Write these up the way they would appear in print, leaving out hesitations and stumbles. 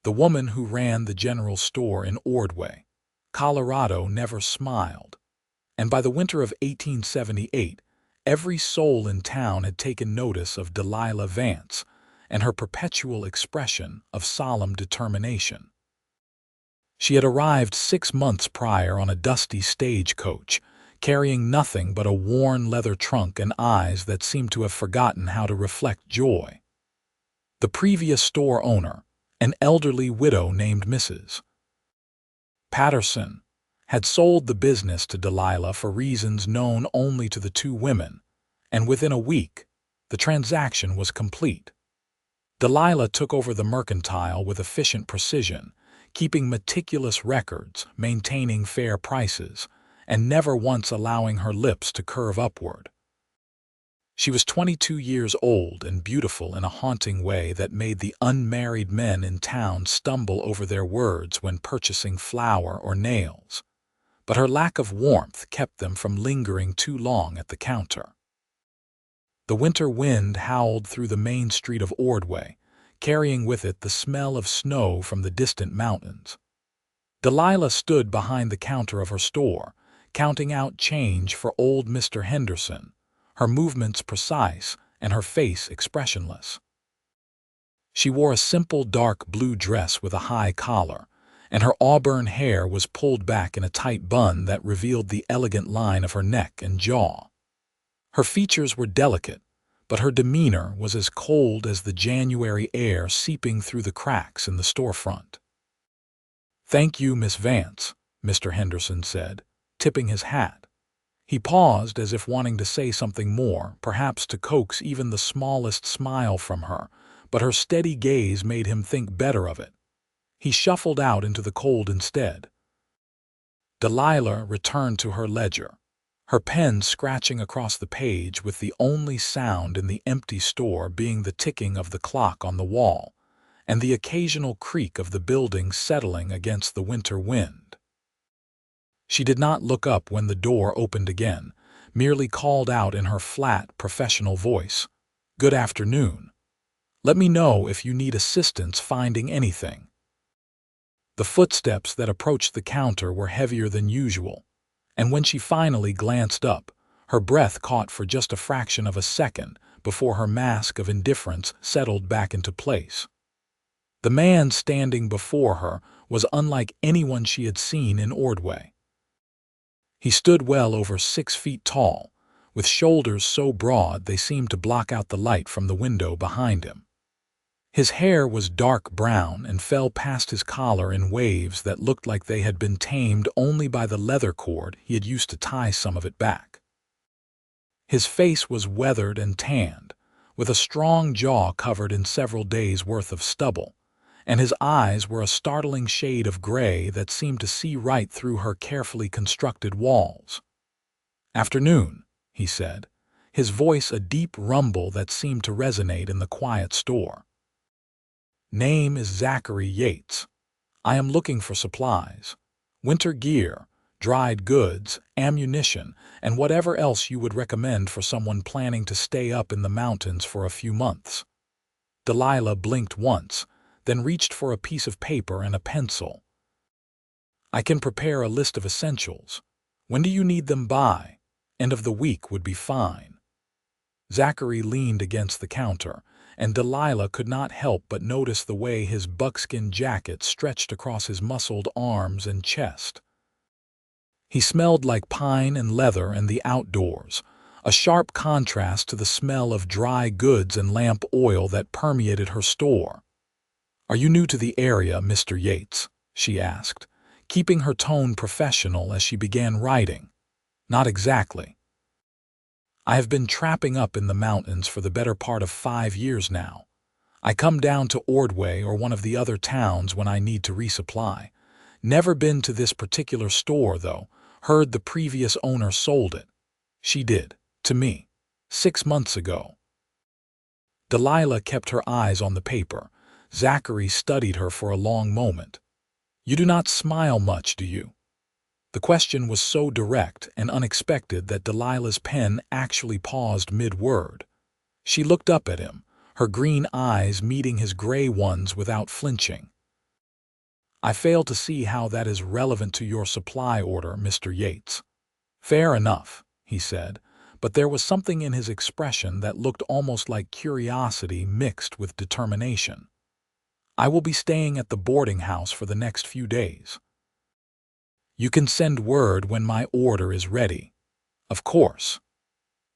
The woman who ran the general store in Ordway, Colorado, never smiled, and by the winter of 1878, every soul in town had taken notice of Delilah Vance and her perpetual expression of solemn determination. She had arrived 6 months prior on a dusty stagecoach, carrying nothing but a worn leather trunk and eyes that seemed to have forgotten how to reflect joy. The previous store owner, an elderly widow named Mrs. Patterson, had sold the business to Delilah for reasons known only to the two women, and within a week, the transaction was complete. Delilah took over the mercantile with efficient precision, keeping meticulous records, maintaining fair prices, and never once allowing her lips to curve upward. She was 22 years old and beautiful in a haunting way that made the unmarried men in town stumble over their words when purchasing flour or nails, but her lack of warmth kept them from lingering too long at the counter. The winter wind howled through the main street of Ordway, carrying with it the smell of snow from the distant mountains. Delilah stood behind the counter of her store, counting out change for old Mr. Henderson, her movements precise and her face expressionless. She wore a simple dark blue dress with a high collar, and her auburn hair was pulled back in a tight bun that revealed the elegant line of her neck and jaw. Her features were delicate, but her demeanor was as cold as the January air seeping through the cracks in the storefront. "Thank you, Miss Vance," Mr. Henderson said, tipping his hat. He paused as if wanting to say something more, perhaps to coax even the smallest smile from her, but her steady gaze made him think better of it. He shuffled out into the cold instead. Delilah returned to her ledger, her pen scratching across the page with the only sound in the empty store being the ticking of the clock on the wall and the occasional creak of the building settling against the winter wind. She did not look up when the door opened again, merely called out in her flat, professional voice, "Good afternoon. Let me know if you need assistance finding anything." The footsteps that approached the counter were heavier than usual, and when she finally glanced up, her breath caught for just a fraction of a second before her mask of indifference settled back into place. The man standing before her was unlike anyone she had seen in Ordway. He stood well over 6 feet tall, with shoulders so broad they seemed to block out the light from the window behind him. His hair was dark brown and fell past his collar in waves that looked like they had been tamed only by the leather cord he had used to tie some of it back. His face was weathered and tanned, with a strong jaw covered in several days' worth of stubble, and his eyes were a startling shade of gray that seemed to see right through her carefully constructed walls. "Afternoon," he said, his voice a deep rumble that seemed to resonate in the quiet store. "Name is Zachary Yates. I am looking for supplies, winter gear, dried goods, ammunition, and whatever else you would recommend for someone planning to stay up in the mountains for a few months." Delilah blinked once, then reached for a piece of paper and a pencil. "I can prepare a list of essentials. When do you need them by? End of the week would be fine." Zachary leaned against the counter, and Delilah could not help but notice the way his buckskin jacket stretched across his muscled arms and chest. He smelled like pine and leather and the outdoors, a sharp contrast to the smell of dry goods and lamp oil that permeated her store. "Are you new to the area, Mr. Yates?" she asked, keeping her tone professional as she began writing. "Not exactly. I have been trapping up in the mountains for the better part of 5 years now. I come down to Ordway or one of the other towns when I need to resupply. Never been to this particular store, though. Heard the previous owner sold it. She did, to me, 6 months ago." Delilah kept her eyes on the paper. Zachary studied her for a long moment. "You do not smile much, do you?" The question was so direct and unexpected that Delilah's pen actually paused mid-word. She looked up at him, her green eyes meeting his gray ones without flinching. I fail to see how that is relevant to your supply order, Mr. Yates. Fair enough, he said, but there was something in his expression that looked almost like curiosity mixed with determination. I will be staying at the boarding house for the next few days. You can send word when my order is ready. Of course.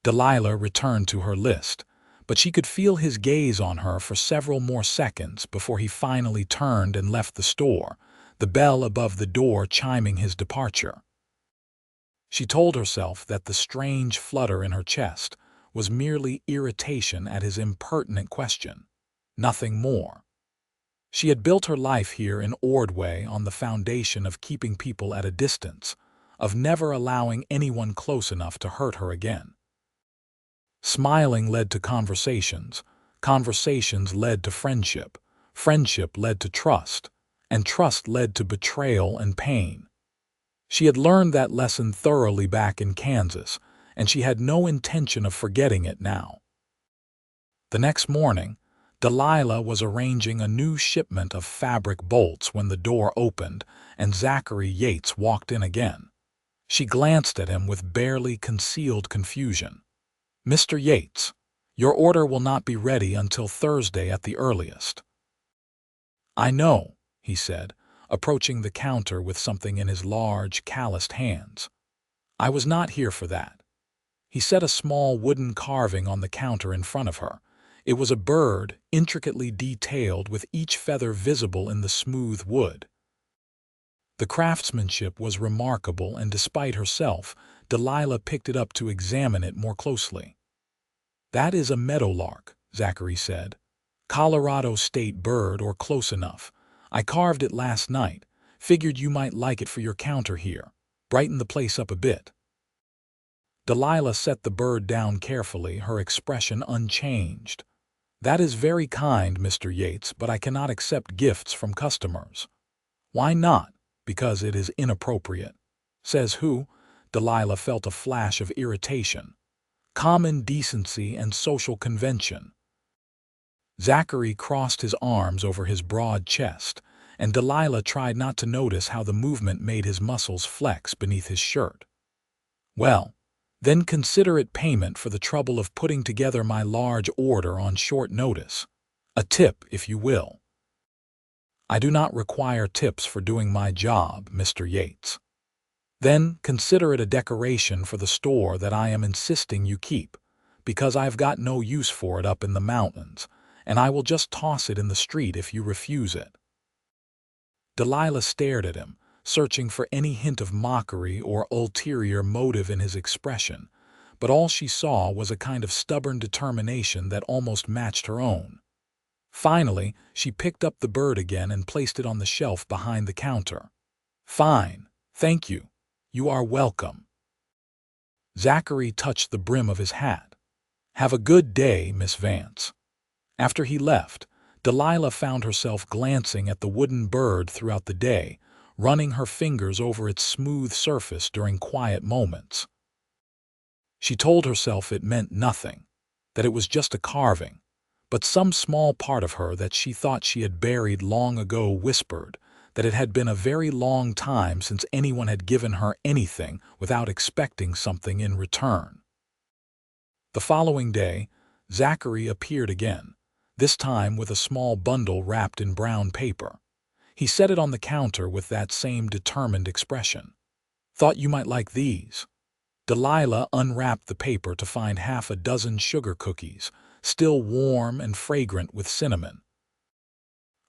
Delilah returned to her list, but she could feel his gaze on her for several more seconds before he finally turned and left the store, the bell above the door chiming his departure. She told herself that the strange flutter in her chest was merely irritation at his impertinent question, nothing more. She had built her life here in Ordway on the foundation of keeping people at a distance, of never allowing anyone close enough to hurt her again. Smiling led to conversations, conversations led to friendship, friendship led to trust, and trust led to betrayal and pain. She had learned that lesson thoroughly back in Kansas, and she had no intention of forgetting it now. The next morning, Delilah was arranging a new shipment of fabric bolts when the door opened and Zachary Yates walked in again. She glanced at him with barely concealed confusion. "Mr. Yates, your order will not be ready until Thursday at the earliest." "I know," he said, approaching the counter with something in his large, calloused hands. "I was not here for that." He set a small wooden carving on the counter in front of her. It was a bird, intricately detailed with each feather visible in the smooth wood. The craftsmanship was remarkable, and despite herself, Delilah picked it up to examine it more closely. "That is a meadowlark," Zachary said. "Colorado state bird or close enough. I carved it last night. Figured you might like it for your counter here. Brighten the place up a bit." Delilah set the bird down carefully, her expression unchanged. "That is very kind, Mr. Yates, but I cannot accept gifts from customers." "Why not?" "Because it is inappropriate." "Says who?" Delilah felt a flash of irritation. "Common decency and social convention." Zachary crossed his arms over his broad chest, and Delilah tried not to notice how the movement made his muscles flex beneath his shirt. "Well, then consider it payment for the trouble of putting together my large order on short notice. A tip, if you will." "I do not require tips for doing my job, Mr. Yates." "Then consider it a decoration for the store that I am insisting you keep, because I have got no use for it up in the mountains, and I will just toss it in the street if you refuse it." Delilah stared at him, searching for any hint of mockery or ulterior motive in his expression, but all she saw was a kind of stubborn determination that almost matched her own. Finally, she picked up the bird again and placed it on the shelf behind the counter. "Fine, thank you. You are welcome." Zachary touched the brim of his hat. "Have a good day, Miss Vance." After he left, Delilah found herself glancing at the wooden bird throughout the day, running her fingers over its smooth surface during quiet moments. She told herself it meant nothing, that it was just a carving, but some small part of her that she thought she had buried long ago whispered that it had been a very long time since anyone had given her anything without expecting something in return. The following day, Zachary appeared again, this time with a small bundle wrapped in brown paper. He set it on the counter with that same determined expression. "Thought you might like these." Delilah unwrapped the paper to find half a dozen sugar cookies, still warm and fragrant with cinnamon.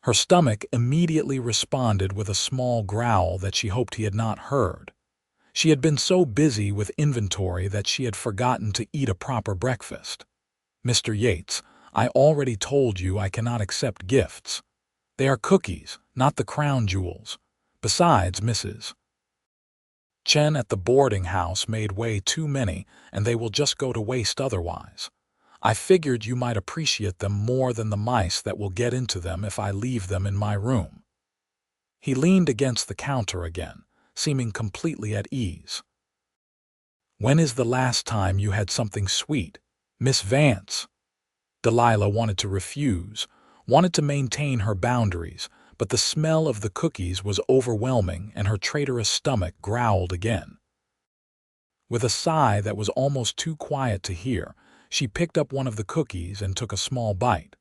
Her stomach immediately responded with a small growl that she hoped he had not heard. She had been so busy with inventory that she had forgotten to eat a proper breakfast. "Mr. Yates, I already told you I cannot accept gifts. They are cookies, not the crown jewels. Besides, Mrs. Chen at the boarding house made way too many, and they will just go to waste otherwise. I figured you might appreciate them more than the mice that will get into them if I leave them in my room." He leaned against the counter again, seeming completely at ease. "When is the last time you had something sweet, Miss Vance?" Delilah wanted to refuse, wanted to maintain her boundaries, but the smell of the cookies was overwhelming and her traitorous stomach growled again. With a sigh that was almost too quiet to hear, she picked up one of the cookies and took a small bite.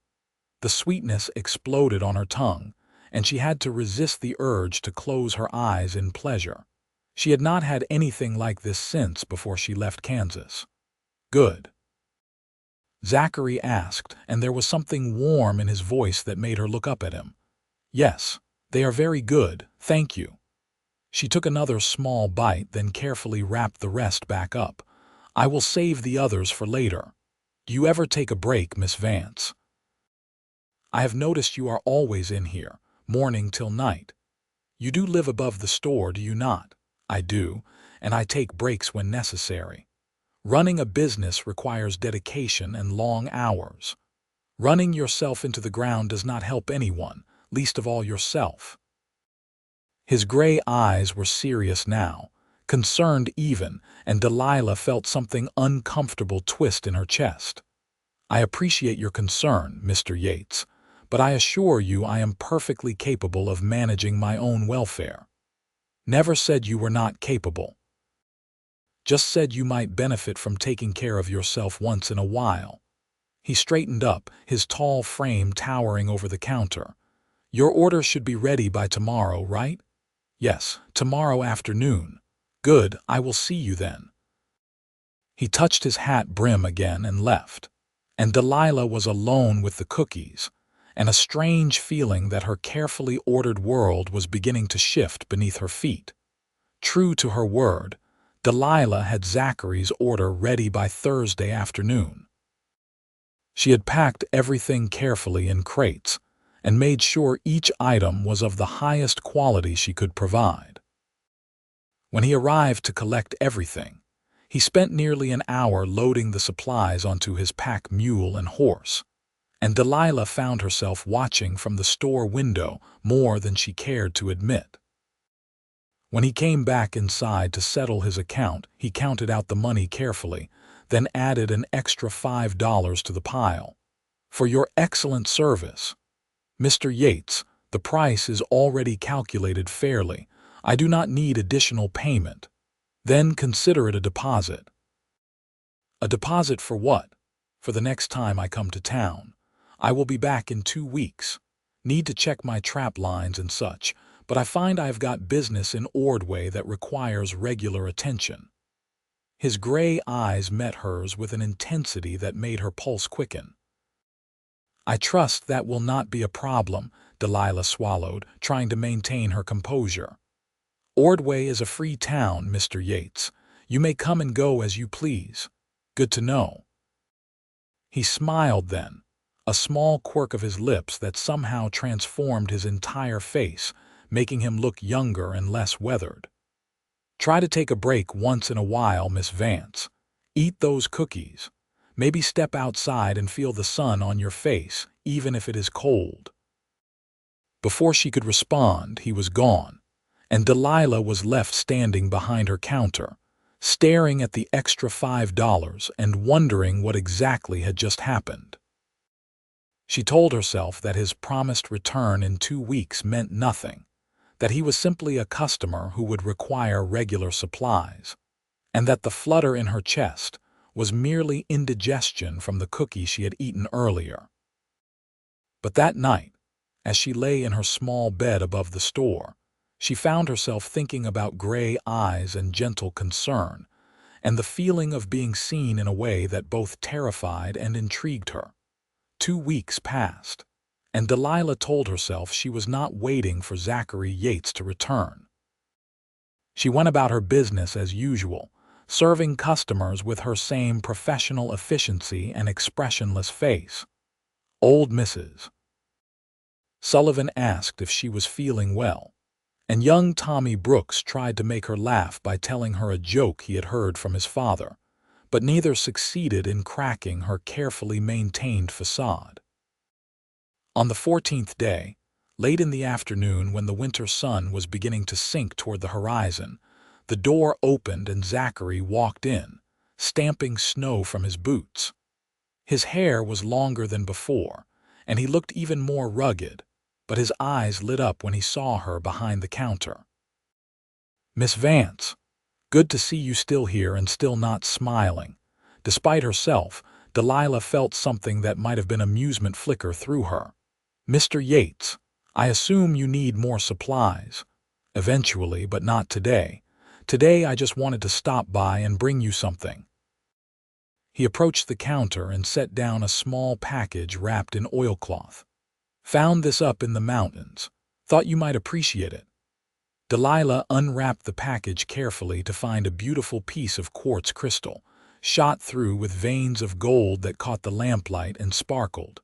The sweetness exploded on her tongue, and she had to resist the urge to close her eyes in pleasure. She had not had anything like this since before she left Kansas. "Good?" Zachary asked, and there was something warm in his voice that made her look up at him. "Yes, they are very good, thank you." She took another small bite, then carefully wrapped the rest back up. "I will save the others for later. Do you ever take a break, Miss Vance? I have noticed you are always in here, morning till night. You do live above the store, do you not?" "I do, and I take breaks when necessary. Running a business requires dedication and long hours. Running yourself into the ground does not help anyone, least of all yourself." His gray eyes were serious now, concerned even, and Delilah felt something uncomfortable twist in her chest. "I appreciate your concern, Mr. Yates, but I assure you I am perfectly capable of managing my own welfare." "Never said you were not capable. Just said you might benefit from taking care of yourself once in a while." He straightened up, his tall frame towering over the counter. "Your order should be ready by tomorrow, right?" "Yes, tomorrow afternoon." "Good, I will see you then." He touched his hat brim again and left, and Delilah was alone with the cookies, and a strange feeling that her carefully ordered world was beginning to shift beneath her feet. True to her word, Delilah had Zachary's order ready by Thursday afternoon. She had packed everything carefully in crates and made sure each item was of the highest quality she could provide. When he arrived to collect everything, he spent nearly an hour loading the supplies onto his pack mule and horse, and Delilah found herself watching from the store window more than she cared to admit. When he came back inside to settle his account, he counted out the money carefully, then added an extra $5 to the pile. "For your excellent service, Mr. Yates, the price is already calculated fairly. I do not need additional payment. Then consider it a deposit." "A deposit for what?" "For the next time I come to town. I will be back in 2 weeks. Need to check my trap lines and such, but I find I have got business in Ordway that requires regular attention." His gray eyes met hers with an intensity that made her pulse quicken. "I trust that will not be a problem," Delilah swallowed, trying to maintain her composure. "Ordway is a free town, Mr. Yates. You may come and go as you please." "Good to know." He smiled then, a small quirk of his lips that somehow transformed his entire face, making him look younger and less weathered. "Try to take a break once in a while, Miss Vance. Eat those cookies. Maybe step outside and feel the sun on your face, even if it is cold." Before she could respond, he was gone, and Delilah was left standing behind her counter, staring at the extra $5 and wondering what exactly had just happened. She told herself that his promised return in 2 weeks meant nothing, that he was simply a customer who would require regular supplies, and that the flutter in her chest was merely indigestion from the cookie she had eaten earlier. But that night, as she lay in her small bed above the store, she found herself thinking about gray eyes and gentle concern, and the feeling of being seen in a way that both terrified and intrigued her. 2 weeks passed, and Delilah told herself she was not waiting for Zachary Yates to return. She went about her business as usual, serving customers with her same professional efficiency and expressionless face. Old Mrs. Sullivan asked if she was feeling well, and young Tommy Brooks tried to make her laugh by telling her a joke he had heard from his father, but neither succeeded in cracking her carefully maintained facade. On the 14th day, late in the afternoon when the winter sun was beginning to sink toward the horizon, the door opened and Zachary walked in, stamping snow from his boots. His hair was longer than before, and he looked even more rugged, but his eyes lit up when he saw her behind the counter. "Miss Vance, good to see you still here and still not smiling." Despite herself, Delilah felt something that might have been amusement flicker through her. "Mr. Yates, I assume you need more supplies." "Eventually, but not today. Today I just wanted to stop by and bring you something." He approached the counter and set down a small package wrapped in oilcloth. "Found this up in the mountains. Thought you might appreciate it." Delilah unwrapped the package carefully to find a beautiful piece of quartz crystal, shot through with veins of gold that caught the lamplight and sparkled.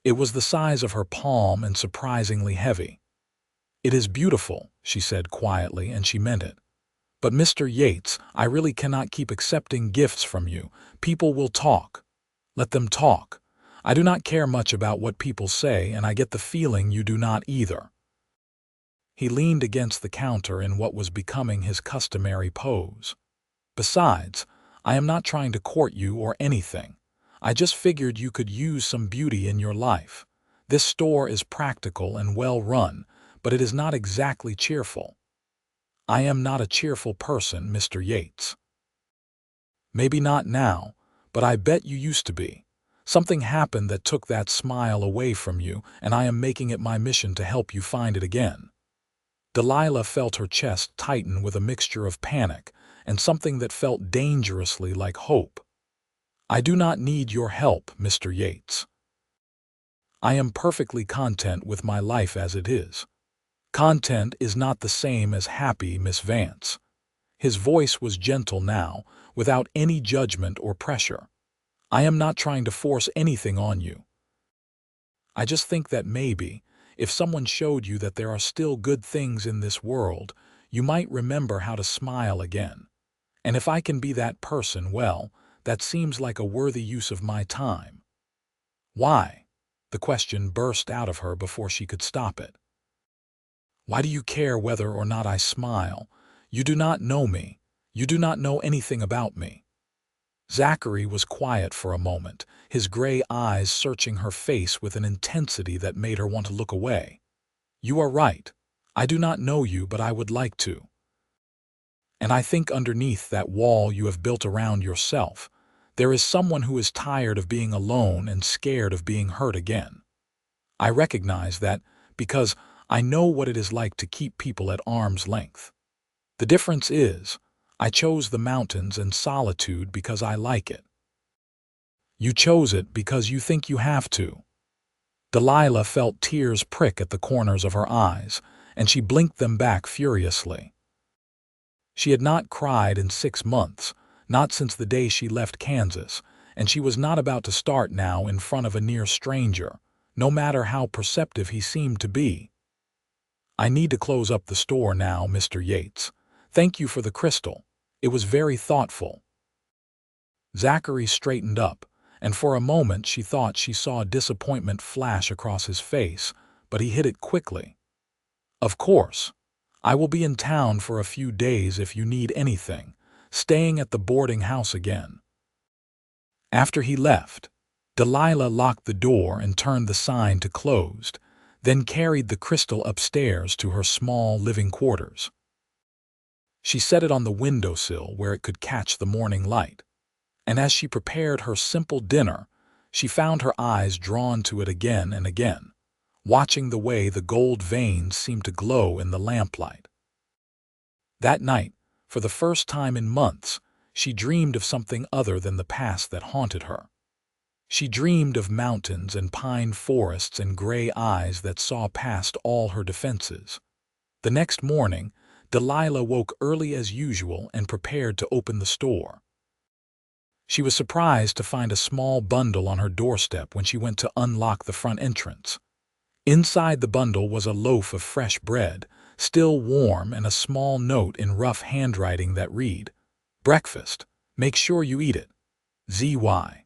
It was the size of her palm and surprisingly heavy. "It is beautiful," she said quietly, and she meant it. "But Mr. Yates, I really cannot keep accepting gifts from you. People will talk. Let them talk. I do not care much about what people say, and I get the feeling you do not either." He leaned against the counter in what was becoming his customary pose. "Besides, I am not trying to court you or anything. I just figured you could use some beauty in your life. This store is practical and well run, but it is not exactly cheerful." "I am not a cheerful person, Mr. Yates." "Maybe not now, but I bet you used to be. Something happened that took that smile away from you, and I am making it my mission to help you find it again." Delilah felt her chest tighten with a mixture of panic and something that felt dangerously like hope. "I do not need your help, Mr. Yates. I am perfectly content with my life as it is." "Content is not the same as happy, Miss Vance." His voice was gentle now, without any judgment or pressure. "I am not trying to force anything on you. I just think that maybe, if someone showed you that there are still good things in this world, you might remember how to smile again. And if I can be that person, well, that seems like a worthy use of my time." "Why?" The question burst out of her before she could stop it. "Why do you care whether or not I smile? You do not know me. You do not know anything about me." Zachary was quiet for a moment, his gray eyes searching her face with an intensity that made her want to look away. "You are right. I do not know you, but I would like to. And I think underneath that wall you have built around yourself, there is someone who is tired of being alone and scared of being hurt again. I recognize that because I know what it is like to keep people at arm's length. The difference is, I chose the mountains and solitude because I like it. You chose it because you think you have to." Delilah felt tears prick at the corners of her eyes, and she blinked them back furiously. She had not cried in 6 months, not since the day she left Kansas, and she was not about to start now in front of a near stranger, no matter how perceptive he seemed to be. "I need to close up the store now, Mr. Yates. Thank you for the crystal. It was very thoughtful." Zachary straightened up, and for a moment she thought she saw disappointment flash across his face, but he hid it quickly. "Of course. I will be in town for a few days if you need anything, staying at the boarding house again." After he left, Delilah locked the door and turned the sign to closed, then carried the crystal upstairs to her small living quarters. She set it on the windowsill where it could catch the morning light, and as she prepared her simple dinner, she found her eyes drawn to it again and again, watching the way the gold veins seemed to glow in the lamplight. That night, for the first time in months, she dreamed of something other than the past that haunted her. She dreamed of mountains and pine forests and gray eyes that saw past all her defenses. The next morning, Delilah woke early as usual and prepared to open the store. She was surprised to find a small bundle on her doorstep when she went to unlock the front entrance. Inside the bundle was a loaf of fresh bread, still warm, and a small note in rough handwriting that read, "Breakfast. Make sure you eat it. ZY."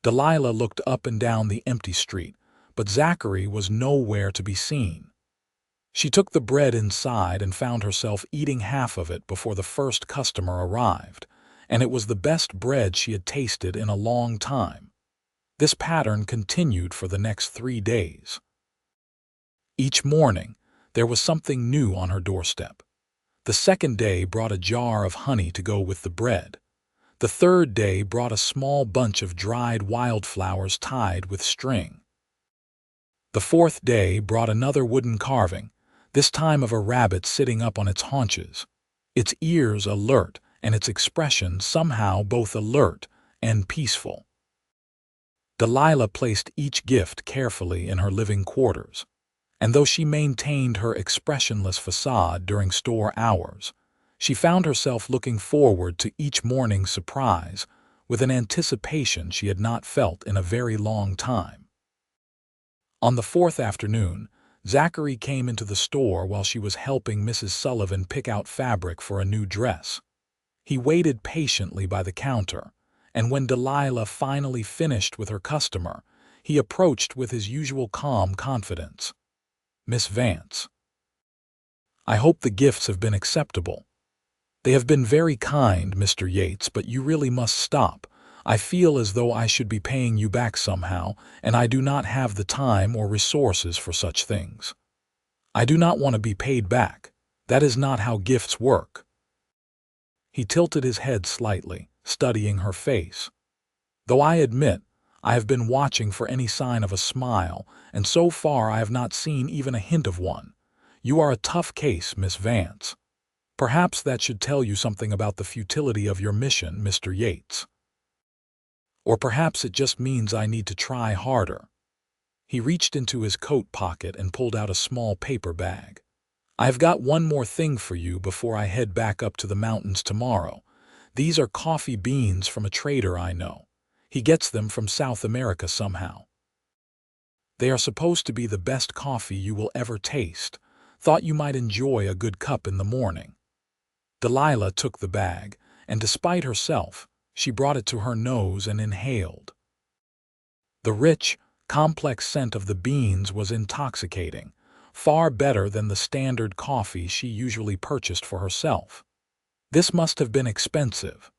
Delilah looked up and down the empty street, but Zachary was nowhere to be seen. She took the bread inside and found herself eating half of it before the first customer arrived, and it was the best bread she had tasted in a long time. This pattern continued for the next 3 days. Each morning, there was something new on her doorstep. The second day brought a jar of honey to go with the bread. The third day brought a small bunch of dried wildflowers tied with string. The fourth day brought another wooden carving, this time of a rabbit sitting up on its haunches, its ears alert and its expression somehow both alert and peaceful. Delilah placed each gift carefully in her living quarters, and though she maintained her expressionless facade during store hours, she found herself looking forward to each morning's surprise with an anticipation she had not felt in a very long time. On the fourth afternoon, Zachary came into the store while she was helping Mrs. Sullivan pick out fabric for a new dress. He waited patiently by the counter, and when Delilah finally finished with her customer, he approached with his usual calm confidence. "Miss Vance, I hope the gifts have been acceptable. They have been very kind, Mr. Yates, but you really must stop. I feel as though I should be paying you back somehow, and I do not have the time or resources for such things. I do not want to be paid back. That is not how gifts work." He tilted his head slightly, studying her face. "Though I admit, I have been watching for any sign of a smile, and so far I have not seen even a hint of one. You are a tough case, Miss Vance. Perhaps that should tell you something about the futility of your mission, Mr. Yates. Or perhaps it just means I need to try harder." He reached into his coat pocket and pulled out a small paper bag. "I have got one more thing for you before I head back up to the mountains tomorrow. These are coffee beans from a trader I know. He gets them from South America somehow. They are supposed to be the best coffee you will ever taste. Thought you might enjoy a good cup in the morning." Delilah took the bag, and despite herself, she brought it to her nose and inhaled. The rich, complex scent of the beans was intoxicating, far better than the standard coffee she usually purchased for herself. "This must have been expensive."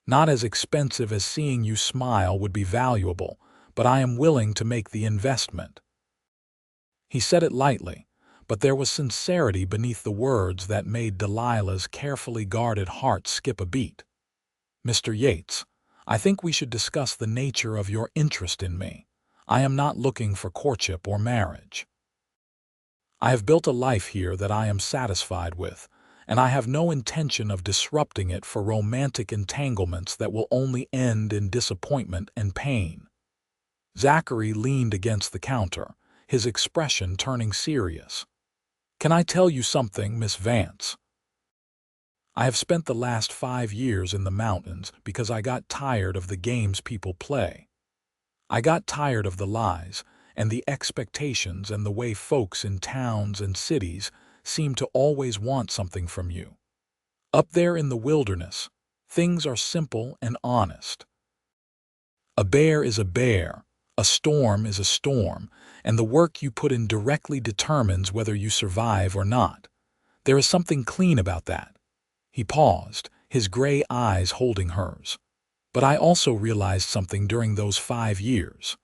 "Not as expensive as seeing you smile would be valuable, but I am willing to make the investment." He said it lightly, but there was sincerity beneath the words that made Delilah's carefully guarded heart skip a beat. "Mr. Yates, I think we should discuss the nature of your interest in me. I am not looking for courtship or marriage. I have built a life here that I am satisfied with, and I have no intention of disrupting it for romantic entanglements that will only end in disappointment and pain." Zachary leaned against the counter, his expression turning serious. "Can I tell you something, Miss Vance? I have spent the last 5 years in the mountains because I got tired of the games people play. I got tired of the lies and the expectations and the way folks in towns and cities seem to always want something from you. Up there in the wilderness, things are simple and honest. A bear is a bear, a storm is a storm, and the work you put in directly determines whether you survive or not. There is something clean about that." He paused, his gray eyes holding hers. "But I also realized something during those 5 years.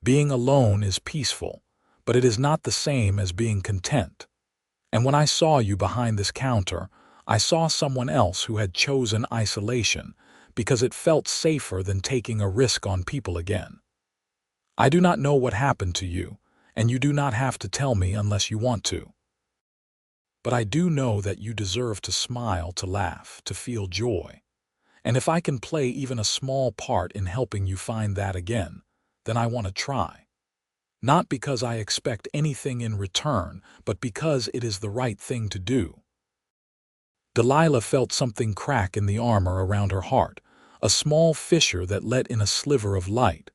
Being alone is peaceful, but it is not the same as being content. And when I saw you behind this counter, I saw someone else who had chosen isolation because it felt safer than taking a risk on people again. I do not know what happened to you, and you do not have to tell me unless you want to. But I do know that you deserve to smile, to laugh, to feel joy. And if I can play even a small part in helping you find that again, then I want to try. Not because I expect anything in return, but because it is the right thing to do." Delilah felt something crack in the armor around her heart, a small fissure that let in a sliver of light.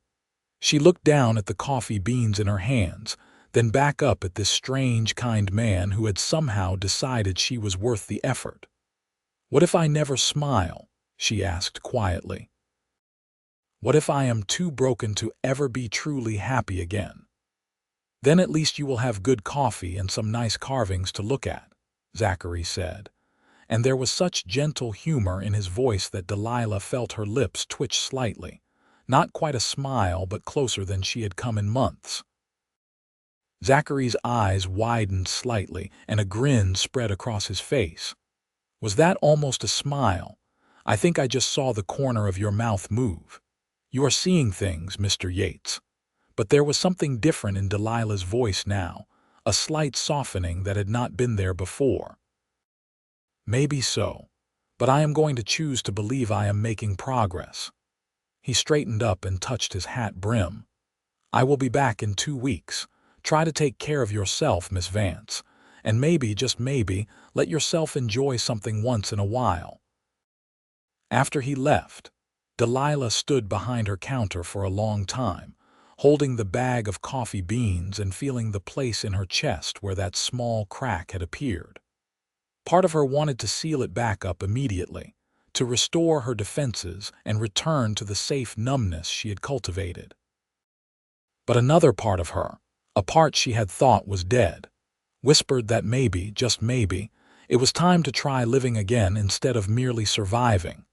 She looked down at the coffee beans in her hands, then back up at this strange, kind man who had somehow decided she was worth the effort. "What if I never smile?" she asked quietly. "What if I am too broken to ever be truly happy again?" "Then at least you will have good coffee and some nice carvings to look at," Zachary said, and there was such gentle humor in his voice that Delilah felt her lips twitch slightly, not quite a smile but closer than she had come in months. Zachary's eyes widened slightly, and a grin spread across his face. Was that almost a smile? I think I just saw the corner of your mouth move. You are seeing things, Mr. Yates. But there was something different in Delilah's voice now, a slight softening that had not been there before. Maybe so, but I am going to choose to believe I am making progress. He straightened up and touched his hat brim. I will be back in 2 weeks. Try to take care of yourself, Miss Vance, and maybe, just maybe, let yourself enjoy something once in a while. After he left, Delilah stood behind her counter for a long time, holding the bag of coffee beans and feeling the place in her chest where that small crack had appeared. Part of her wanted to seal it back up immediately, to restore her defenses and return to the safe numbness she had cultivated. But another part of her, a part she had thought was dead, whispered that maybe, just maybe, it was time to try living again instead of merely surviving.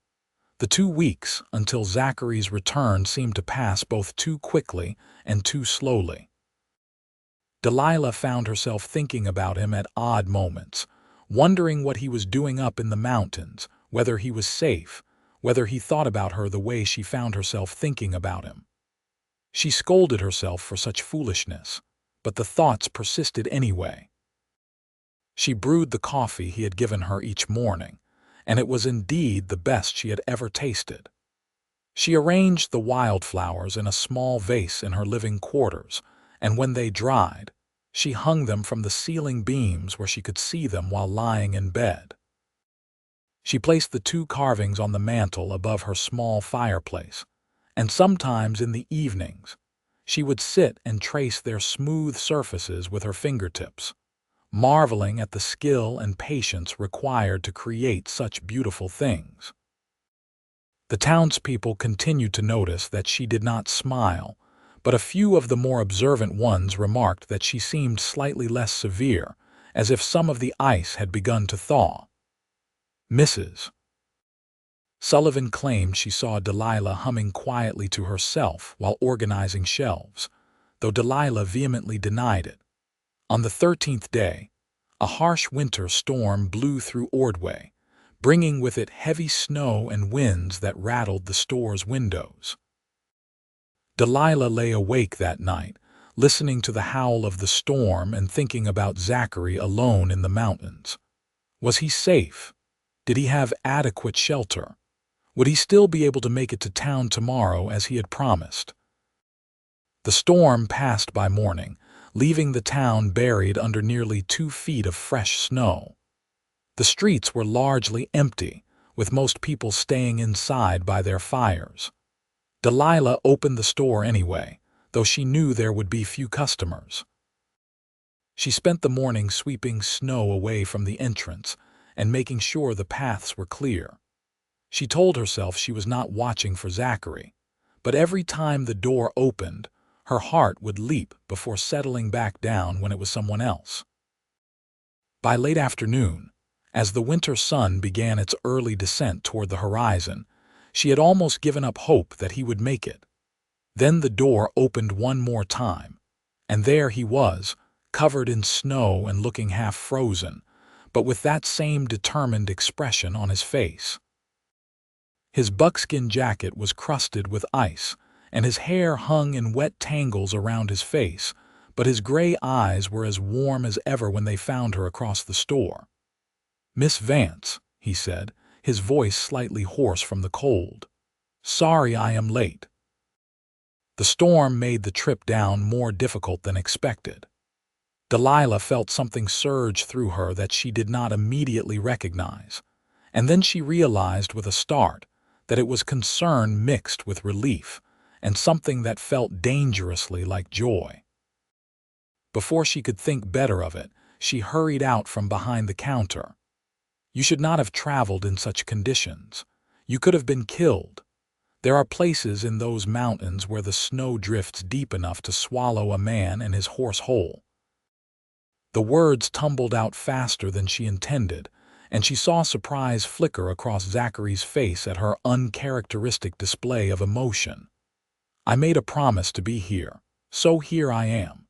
The 2 weeks until Zachary's return seemed to pass both too quickly and too slowly. Delilah found herself thinking about him at odd moments, wondering what he was doing up in the mountains, whether he was safe, whether he thought about her the way she found herself thinking about him. She scolded herself for such foolishness, but the thoughts persisted anyway. She brewed the coffee he had given her each morning, and it was indeed the best she had ever tasted. She arranged the wildflowers in a small vase in her living quarters, and when they dried, she hung them from the ceiling beams where she could see them while lying in bed. She placed the 2 carvings on the mantel above her small fireplace, and sometimes in the evenings, she would sit and trace their smooth surfaces with her fingertips, marveling at the skill and patience required to create such beautiful things. The townspeople continued to notice that she did not smile, but a few of the more observant ones remarked that she seemed slightly less severe, as if some of the ice had begun to thaw. Mrs. Sullivan claimed she saw Delilah humming quietly to herself while organizing shelves, though Delilah vehemently denied it. On the 13th day, a harsh winter storm blew through Ordway, bringing with it heavy snow and winds that rattled the store's windows. Delilah lay awake that night, listening to the howl of the storm and thinking about Zachary alone in the mountains. Was he safe? Did he have adequate shelter? Would he still be able to make it to town tomorrow as he had promised? The storm passed by morning, leaving the town buried under nearly 2 feet of fresh snow. The streets were largely empty, with most people staying inside by their fires. Delilah opened the store anyway, though she knew there would be few customers. She spent the morning sweeping snow away from the entrance and making sure the paths were clear. She told herself she was not watching for Zachary, but every time the door opened, her heart would leap before settling back down when it was someone else. By late afternoon, as the winter sun began its early descent toward the horizon, she had almost given up hope that he would make it. Then the door opened one more time, and there he was, covered in snow and looking half frozen, but with that same determined expression on his face. His buckskin jacket was crusted with ice, and his hair hung in wet tangles around his face, but his gray eyes were as warm as ever when they found her across the store. "Miss Vance," he said, his voice slightly hoarse from the cold. "Sorry I am late." The storm made the trip down more difficult than expected. Delilah felt something surge through her that she did not immediately recognize, and then she realized with a start that it was concern mixed with relief, and something that felt dangerously like joy. Before she could think better of it, she hurried out from behind the counter. "You should not have traveled in such conditions. You could have been killed. There are places in those mountains where the snow drifts deep enough to swallow a man and his horse whole." The words tumbled out faster than she intended, and she saw surprise flicker across Zachary's face at her uncharacteristic display of emotion. "I made a promise to be here, so here I am."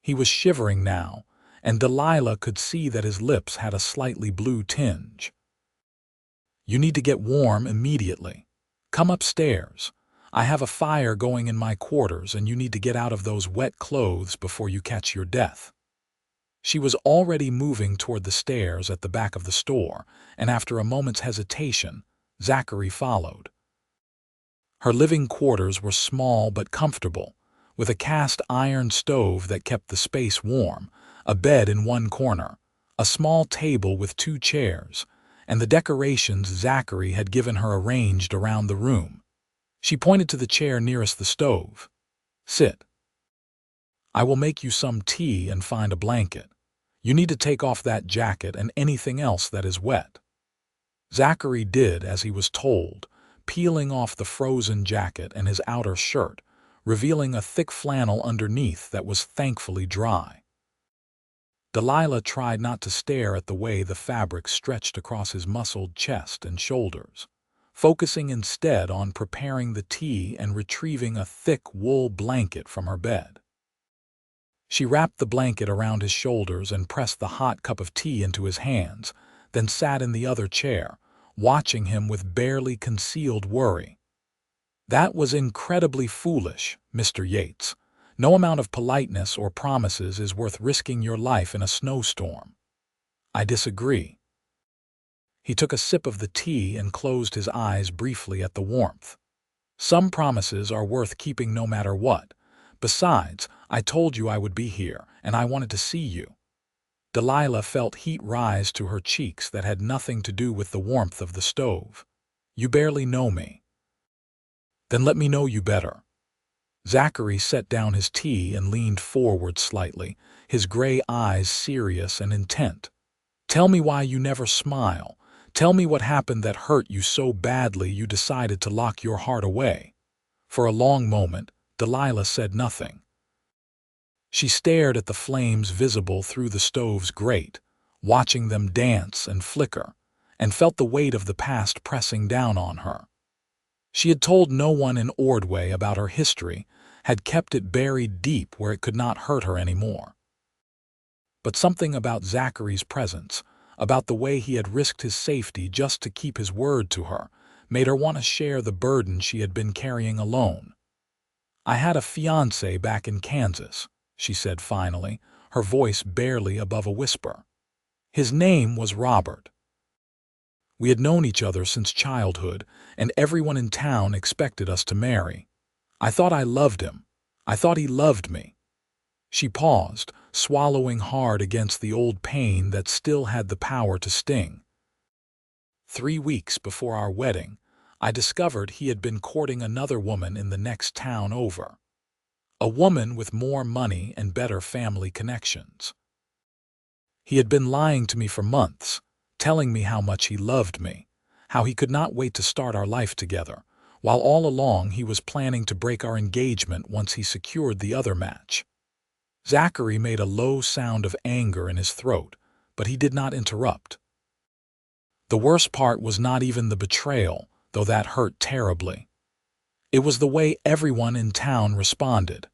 He was shivering now, and Delilah could see that his lips had a slightly blue tinge. "You need to get warm immediately. Come upstairs. I have a fire going in my quarters, and you need to get out of those wet clothes before you catch your death." She was already moving toward the stairs at the back of the store, and after a moment's hesitation, Zachary followed. Her living quarters were small but comfortable, with a cast-iron stove that kept the space warm, a bed in one corner, a small table with 2 chairs, and the decorations Zachary had given her arranged around the room. She pointed to the chair nearest the stove. "Sit. I will make you some tea and find a blanket. You need to take off that jacket and anything else that is wet." Zachary did as he was told, peeling off the frozen jacket and his outer shirt, revealing a thick flannel underneath that was thankfully dry. Delilah tried not to stare at the way the fabric stretched across his muscled chest and shoulders, focusing instead on preparing the tea and retrieving a thick wool blanket from her bed. She wrapped the blanket around his shoulders and pressed the hot cup of tea into his hands, then sat in the other chair, watching him with barely concealed worry. "That was incredibly foolish, Mr. Yates. No amount of politeness or promises is worth risking your life in a snowstorm." "I disagree." He took a sip of the tea and closed his eyes briefly at the warmth. "Some promises are worth keeping no matter what. Besides, I told you I would be here, and I wanted to see you." Delilah felt heat rise to her cheeks that had nothing to do with the warmth of the stove. "You barely know me." "Then let me know you better." Zachary set down his tea and leaned forward slightly, his gray eyes serious and intent. "Tell me why you never smile. Tell me what happened that hurt you so badly you decided to lock your heart away." For a long moment, Delilah said nothing. She stared at the flames visible through the stove's grate, watching them dance and flicker, and felt the weight of the past pressing down on her. She had told no one in Ordway about her history, had kept it buried deep where it could not hurt her anymore. But something about Zachary's presence, about the way he had risked his safety just to keep his word to her, made her want to share the burden she had been carrying alone. "I had a fiancé back in Kansas," she said finally, her voice barely above a whisper. "His name was Robert. We had known each other since childhood, and everyone in town expected us to marry. I thought I loved him. I thought he loved me." She paused, swallowing hard against the old pain that still had the power to sting. 3 weeks before our wedding, I discovered he had been courting another woman in the next town over. A woman with more money and better family connections. He had been lying to me for months, telling me how much he loved me, how he could not wait to start our life together, while all along he was planning to break our engagement once he secured the other match. Zachary made a low sound of anger in his throat, but he did not interrupt. The worst part was not even the betrayal, though that hurt terribly. It was the way everyone in town responded.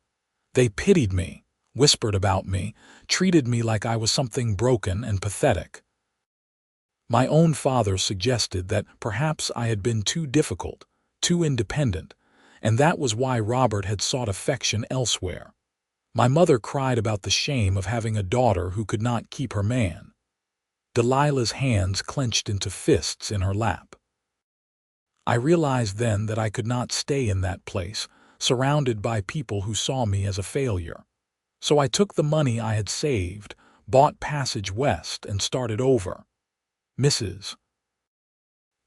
They pitied me, whispered about me, treated me like I was something broken and pathetic. My own father suggested that perhaps I had been too difficult, too independent, and that was why Robert had sought affection elsewhere. My mother cried about the shame of having a daughter who could not keep her man. Delilah's hands clenched into fists in her lap. I realized then that I could not stay in that place, surrounded by people who saw me as a failure. So I took the money I had saved, bought passage west, and started over. Mrs.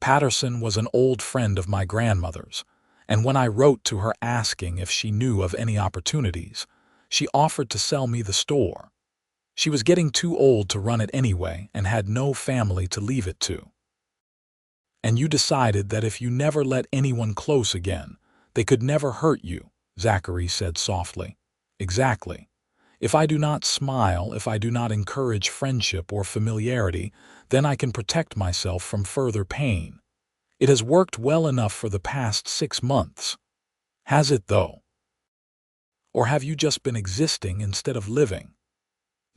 Patterson was an old friend of my grandmother's, and when I wrote to her asking if she knew of any opportunities, she offered to sell me the store. She was getting too old to run it anyway and had no family to leave it to. "And you decided that if you never let anyone close again, they could never hurt you," Zachary said softly. "Exactly. If I do not smile, if I do not encourage friendship or familiarity, then I can protect myself from further pain. It has worked well enough for the past 6 months. Has it, though?" Or have you just been existing instead of living?"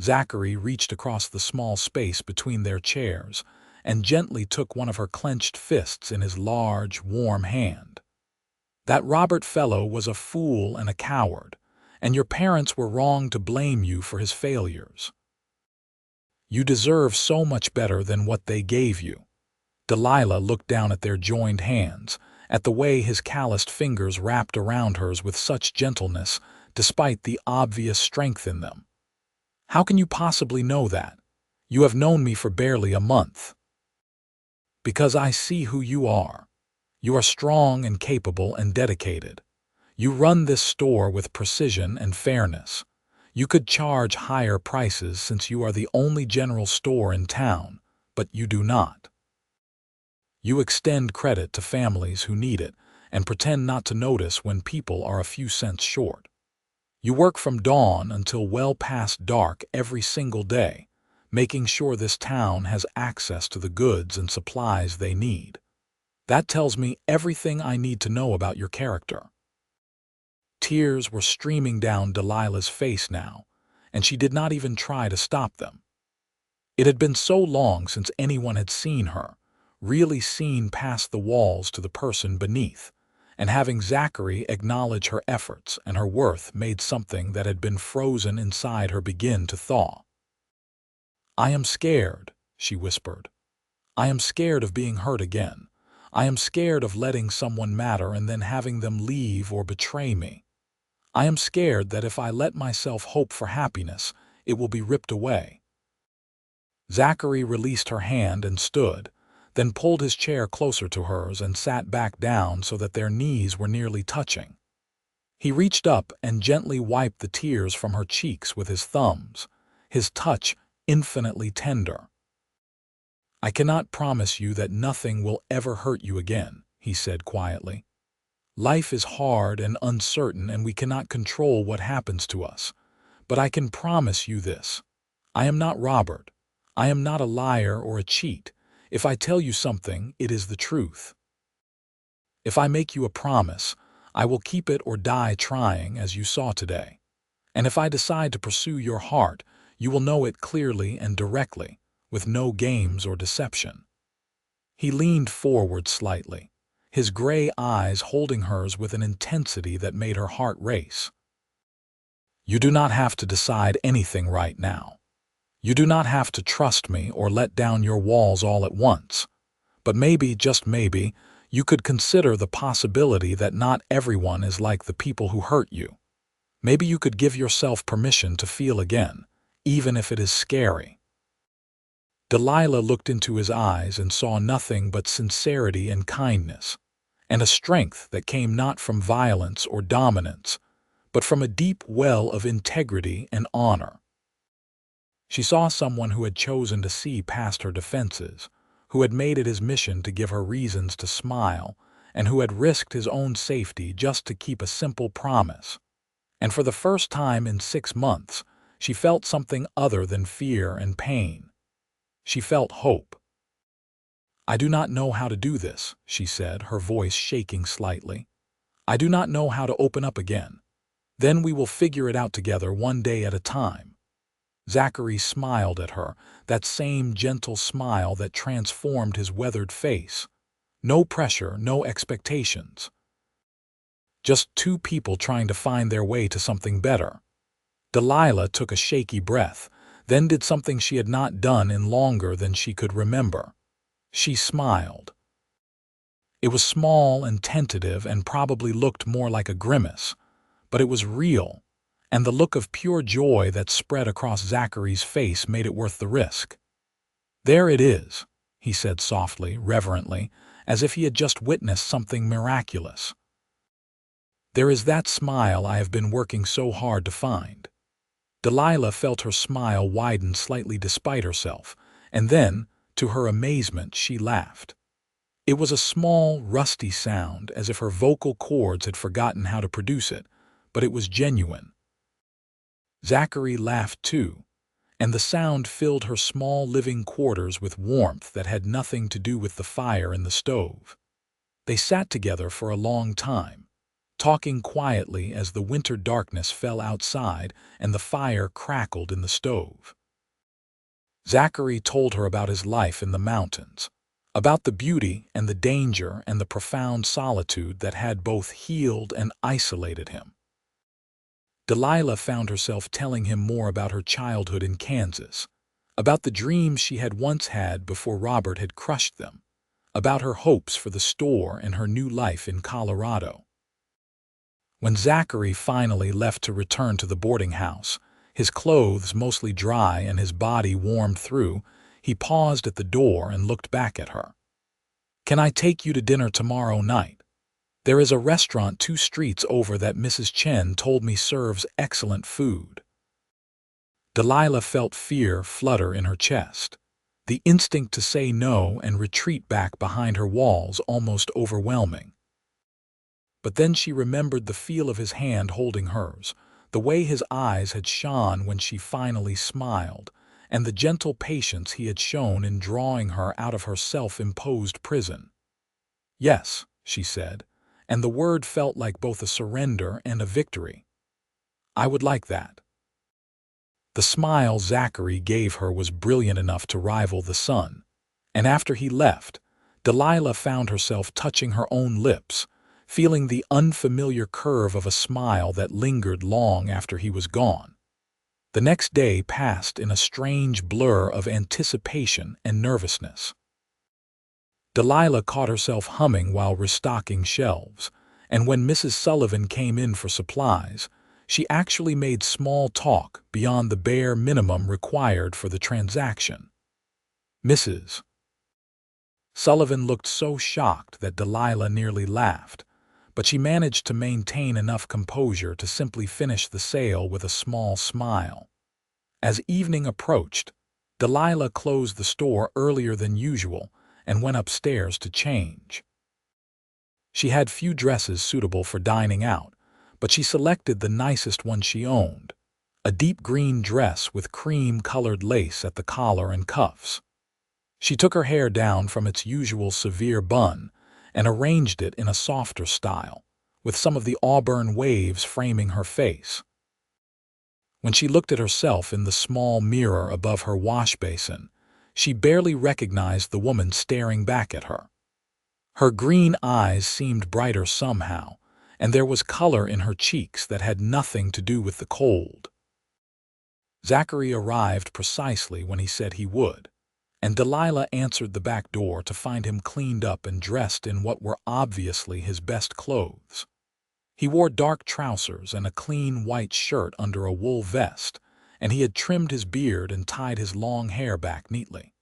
Zachary reached across the small space between their chairs and gently took one of her clenched fists in his large, warm hand. "That Robert fellow was a fool and a coward, and your parents were wrong to blame you for his failures. You deserve so much better than what they gave you." Delilah looked down at their joined hands, at the way his calloused fingers wrapped around hers with such gentleness, despite the obvious strength in them. "How can you possibly know that? You have known me for barely a month." "Because I see who you are. You are strong and capable and dedicated. You run this store with precision and fairness. You could charge higher prices since you are the only general store in town, but you do not. You extend credit to families who need it and pretend not to notice when people are a few cents short. You work from dawn until well past dark every single day, making sure this town has access to the goods and supplies they need. That tells me everything I need to know about your character." Tears were streaming down Delilah's face now, and she did not even try to stop them. It had been so long since anyone had seen her, really seen past the walls to the person beneath, and having Zachary acknowledge her efforts and her worth made something that had been frozen inside her begin to thaw. "I am scared," she whispered. "I am scared of being hurt again. I am scared of letting someone matter and then having them leave or betray me. I am scared that if I let myself hope for happiness, it will be ripped away." Zachary released her hand and stood, then pulled his chair closer to hers and sat back down so that their knees were nearly touching. He reached up and gently wiped the tears from her cheeks with his thumbs, his touch infinitely tender. "I cannot promise you that nothing will ever hurt you again," he said quietly. "Life is hard and uncertain and we cannot control what happens to us. But I can promise you this. I am not Robert. I am not a liar or a cheat. If I tell you something, it is the truth. If I make you a promise, I will keep it or die trying, as you saw today. And if I decide to pursue your heart, you will know it clearly and directly, with no games or deception." He leaned forward slightly, his gray eyes holding hers with an intensity that made her heart race. "You do not have to decide anything right now. You do not have to trust me or let down your walls all at once. But maybe, just maybe, you could consider the possibility that not everyone is like the people who hurt you. Maybe you could give yourself permission to feel again, even if it is scary." Delilah looked into his eyes and saw nothing but sincerity and kindness, and a strength that came not from violence or dominance, but from a deep well of integrity and honor. She saw someone who had chosen to see past her defenses, who had made it his mission to give her reasons to smile, and who had risked his own safety just to keep a simple promise. And for the first time in 6 months, she felt something other than fear and pain. She felt hope. "I do not know how to do this," she said, her voice shaking slightly. "I do not know how to open up again. Then we will figure it out together one day at a time." Zachary smiled at her, that same gentle smile that transformed his weathered face. No pressure, no expectations. Just two people trying to find their way to something better. Delilah took a shaky breath, then did something she had not done in longer than she could remember. She smiled. It was small and tentative and probably looked more like a grimace, but it was real, and the look of pure joy that spread across Zachary's face made it worth the risk. "There it is," he said softly, reverently, as if he had just witnessed something miraculous. "There is that smile I have been working so hard to find." Delilah felt her smile widen slightly despite herself, and then, to her amazement, she laughed. It was a small, rusty sound, as if her vocal cords had forgotten how to produce it, but it was genuine. Zachary laughed too, and the sound filled her small living quarters with warmth that had nothing to do with the fire in the stove. They sat together for a long time, talking quietly as the winter darkness fell outside and the fire crackled in the stove. Zachary told her about his life in the mountains, about the beauty and the danger and the profound solitude that had both healed and isolated him. Delilah found herself telling him more about her childhood in Kansas, about the dreams she had once had before Robert had crushed them, about her hopes for the store and her new life in Colorado. When Zachary finally left to return to the boarding house, his clothes mostly dry and his body warmed through, he paused at the door and looked back at her. "Can I take you to dinner tomorrow night? There is a restaurant 2 streets over that Mrs. Chen told me serves excellent food." Delilah felt fear flutter in her chest. The instinct to say no and retreat back behind her walls almost overwhelming. But then she remembered the feel of his hand holding hers, the way his eyes had shone when she finally smiled, and the gentle patience he had shown in drawing her out of her self-imposed prison. "Yes," she said, and the word felt like both a surrender and a victory. "I would like that." The smile Zachary gave her was brilliant enough to rival the sun, and after he left, Delilah found herself touching her own lips, feeling the unfamiliar curve of a smile that lingered long after he was gone. The next day passed in a strange blur of anticipation and nervousness. Delilah caught herself humming while restocking shelves, and when Mrs. Sullivan came in for supplies, she actually made small talk beyond the bare minimum required for the transaction. Mrs. Sullivan looked so shocked that Delilah nearly laughed, but she managed to maintain enough composure to simply finish the sale with a small smile. As evening approached, Delilah closed the store earlier than usual and went upstairs to change. She had few dresses suitable for dining out, but she selected the nicest one she owned, a deep green dress with cream-colored lace at the collar and cuffs. She took her hair down from its usual severe bun and arranged it in a softer style, with some of the auburn waves framing her face. When she looked at herself in the small mirror above her wash basin, she barely recognized the woman staring back at her. Her green eyes seemed brighter somehow, and there was color in her cheeks that had nothing to do with the cold. Zachary arrived precisely when he said he would, and Delilah answered the back door to find him cleaned up and dressed in what were obviously his best clothes. He wore dark trousers and a clean white shirt under a wool vest, and he had trimmed his beard and tied his long hair back neatly.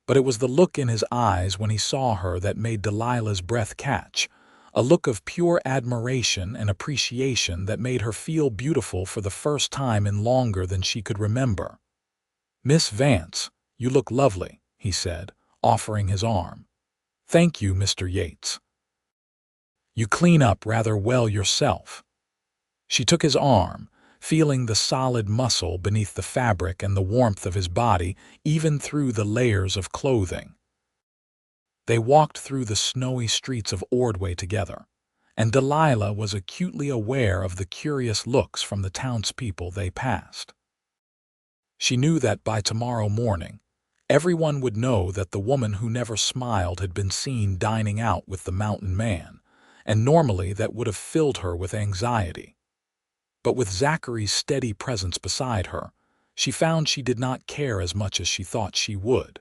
But it was the look in his eyes when he saw her that made Delilah's breath catch, a look of pure admiration and appreciation that made her feel beautiful for the first time in longer than she could remember. "Miss Vance, you look lovely," he said, offering his arm. "Thank you, Mr. Yates. You clean up rather well yourself." She took his arm, feeling the solid muscle beneath the fabric and the warmth of his body, even through the layers of clothing. They walked through the snowy streets of Ordway together, and Delilah was acutely aware of the curious looks from the townspeople they passed. She knew that by tomorrow morning, everyone would know that the woman who never smiled had been seen dining out with the mountain man, and normally that would have filled her with anxiety. But with Zachary's steady presence beside her, she found she did not care as much as she thought she would.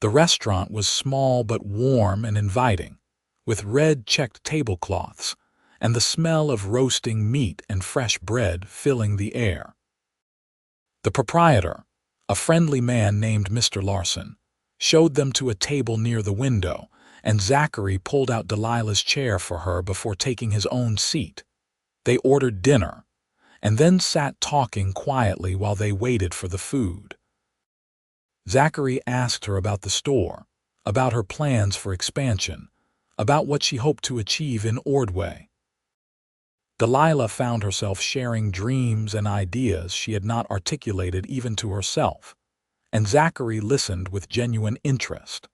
The restaurant was small but warm and inviting, with red checked tablecloths, and the smell of roasting meat and fresh bread filling the air. The proprietor, a friendly man named Mr. Larson, showed them to a table near the window, and Zachary pulled out Delilah's chair for her before taking his own seat. They ordered dinner, and then sat talking quietly while they waited for the food. Zachary asked her about the store, about her plans for expansion, about what she hoped to achieve in Ordway. Delilah found herself sharing dreams and ideas she had not articulated even to herself, and Zachary listened with genuine interest,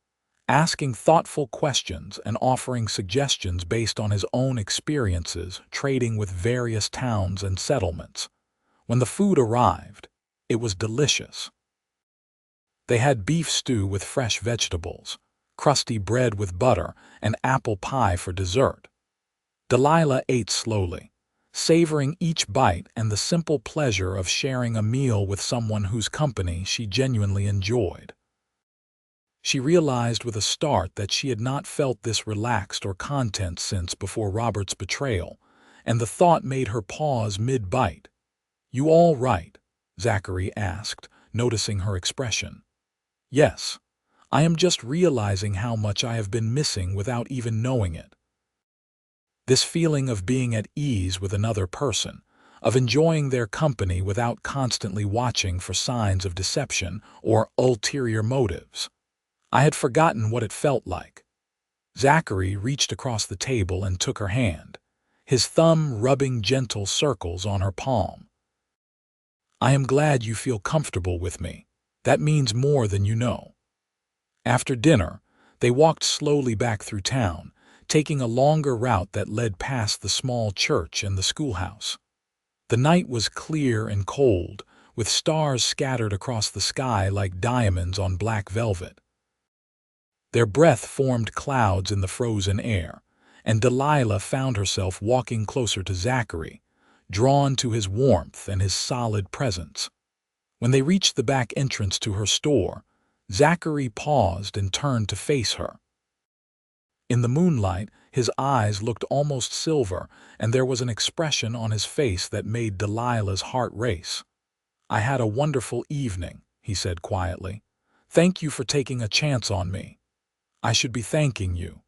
asking thoughtful questions and offering suggestions based on his own experiences trading with various towns and settlements. When the food arrived, it was delicious. They had beef stew with fresh vegetables, crusty bread with butter, and apple pie for dessert. Delilah ate slowly, savoring each bite and the simple pleasure of sharing a meal with someone whose company she genuinely enjoyed. She realized with a start that she had not felt this relaxed or content since before Robert's betrayal, and the thought made her pause mid-bite. "You all right?" Zachary asked, noticing her expression. "Yes, I am just realizing how much I have been missing without even knowing it." This feeling of being at ease with another person, of enjoying their company without constantly watching for signs of deception or ulterior motives. I had forgotten what it felt like. Zachary reached across the table and took her hand, his thumb rubbing gentle circles on her palm. "I am glad you feel comfortable with me. That means more than you know." After dinner, they walked slowly back through town, taking a longer route that led past the small church and the schoolhouse. The night was clear and cold, with stars scattered across the sky like diamonds on black velvet. Their breath formed clouds in the frozen air, and Delilah found herself walking closer to Zachary, drawn to his warmth and his solid presence. When they reached the back entrance to her store, Zachary paused and turned to face her. In the moonlight, his eyes looked almost silver, and there was an expression on his face that made Delilah's heart race. "I had a wonderful evening," he said quietly. "Thank you for taking a chance on me. I should be thanking you.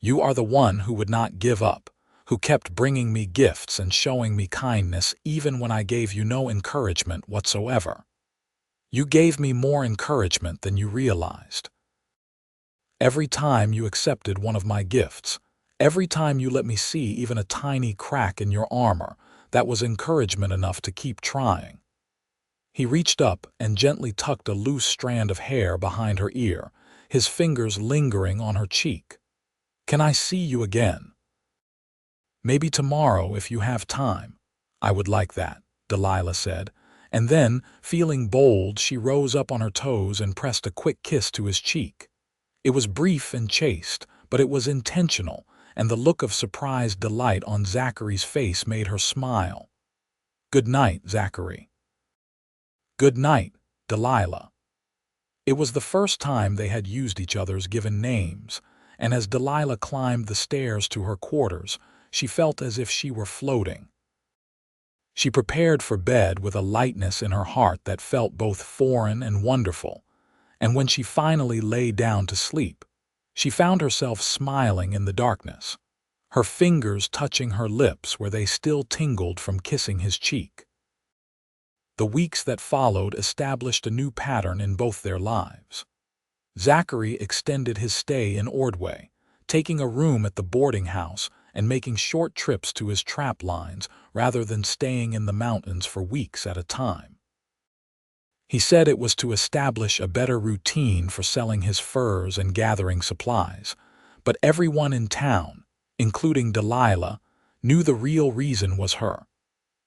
You are the one who would not give up, who kept bringing me gifts and showing me kindness even when I gave you no encouragement whatsoever. You gave me more encouragement than you realized. Every time you accepted one of my gifts, every time you let me see even a tiny crack in your armor, that was encouragement enough to keep trying." He reached up and gently tucked a loose strand of hair behind her ear, his fingers lingering on her cheek. "Can I see you again?" "Maybe tomorrow if you have time." "I would like that," Delilah said, and then, feeling bold, she rose up on her toes and pressed a quick kiss to his cheek. It was brief and chaste, but it was intentional, and the look of surprised delight on Zachary's face made her smile. "Good night, Zachary." "Good night, Delilah." It was the first time they had used each other's given names, and as Delilah climbed the stairs to her quarters, she felt as if she were floating. She prepared for bed with a lightness in her heart that felt both foreign and wonderful, and when she finally lay down to sleep, she found herself smiling in the darkness, her fingers touching her lips where they still tingled from kissing his cheek. The weeks that followed established a new pattern in both their lives. Zachary extended his stay in Ordway, taking a room at the boarding house and making short trips to his trap lines rather than staying in the mountains for weeks at a time. He said it was to establish a better routine for selling his furs and gathering supplies, but everyone in town, including Delilah, knew the real reason was her.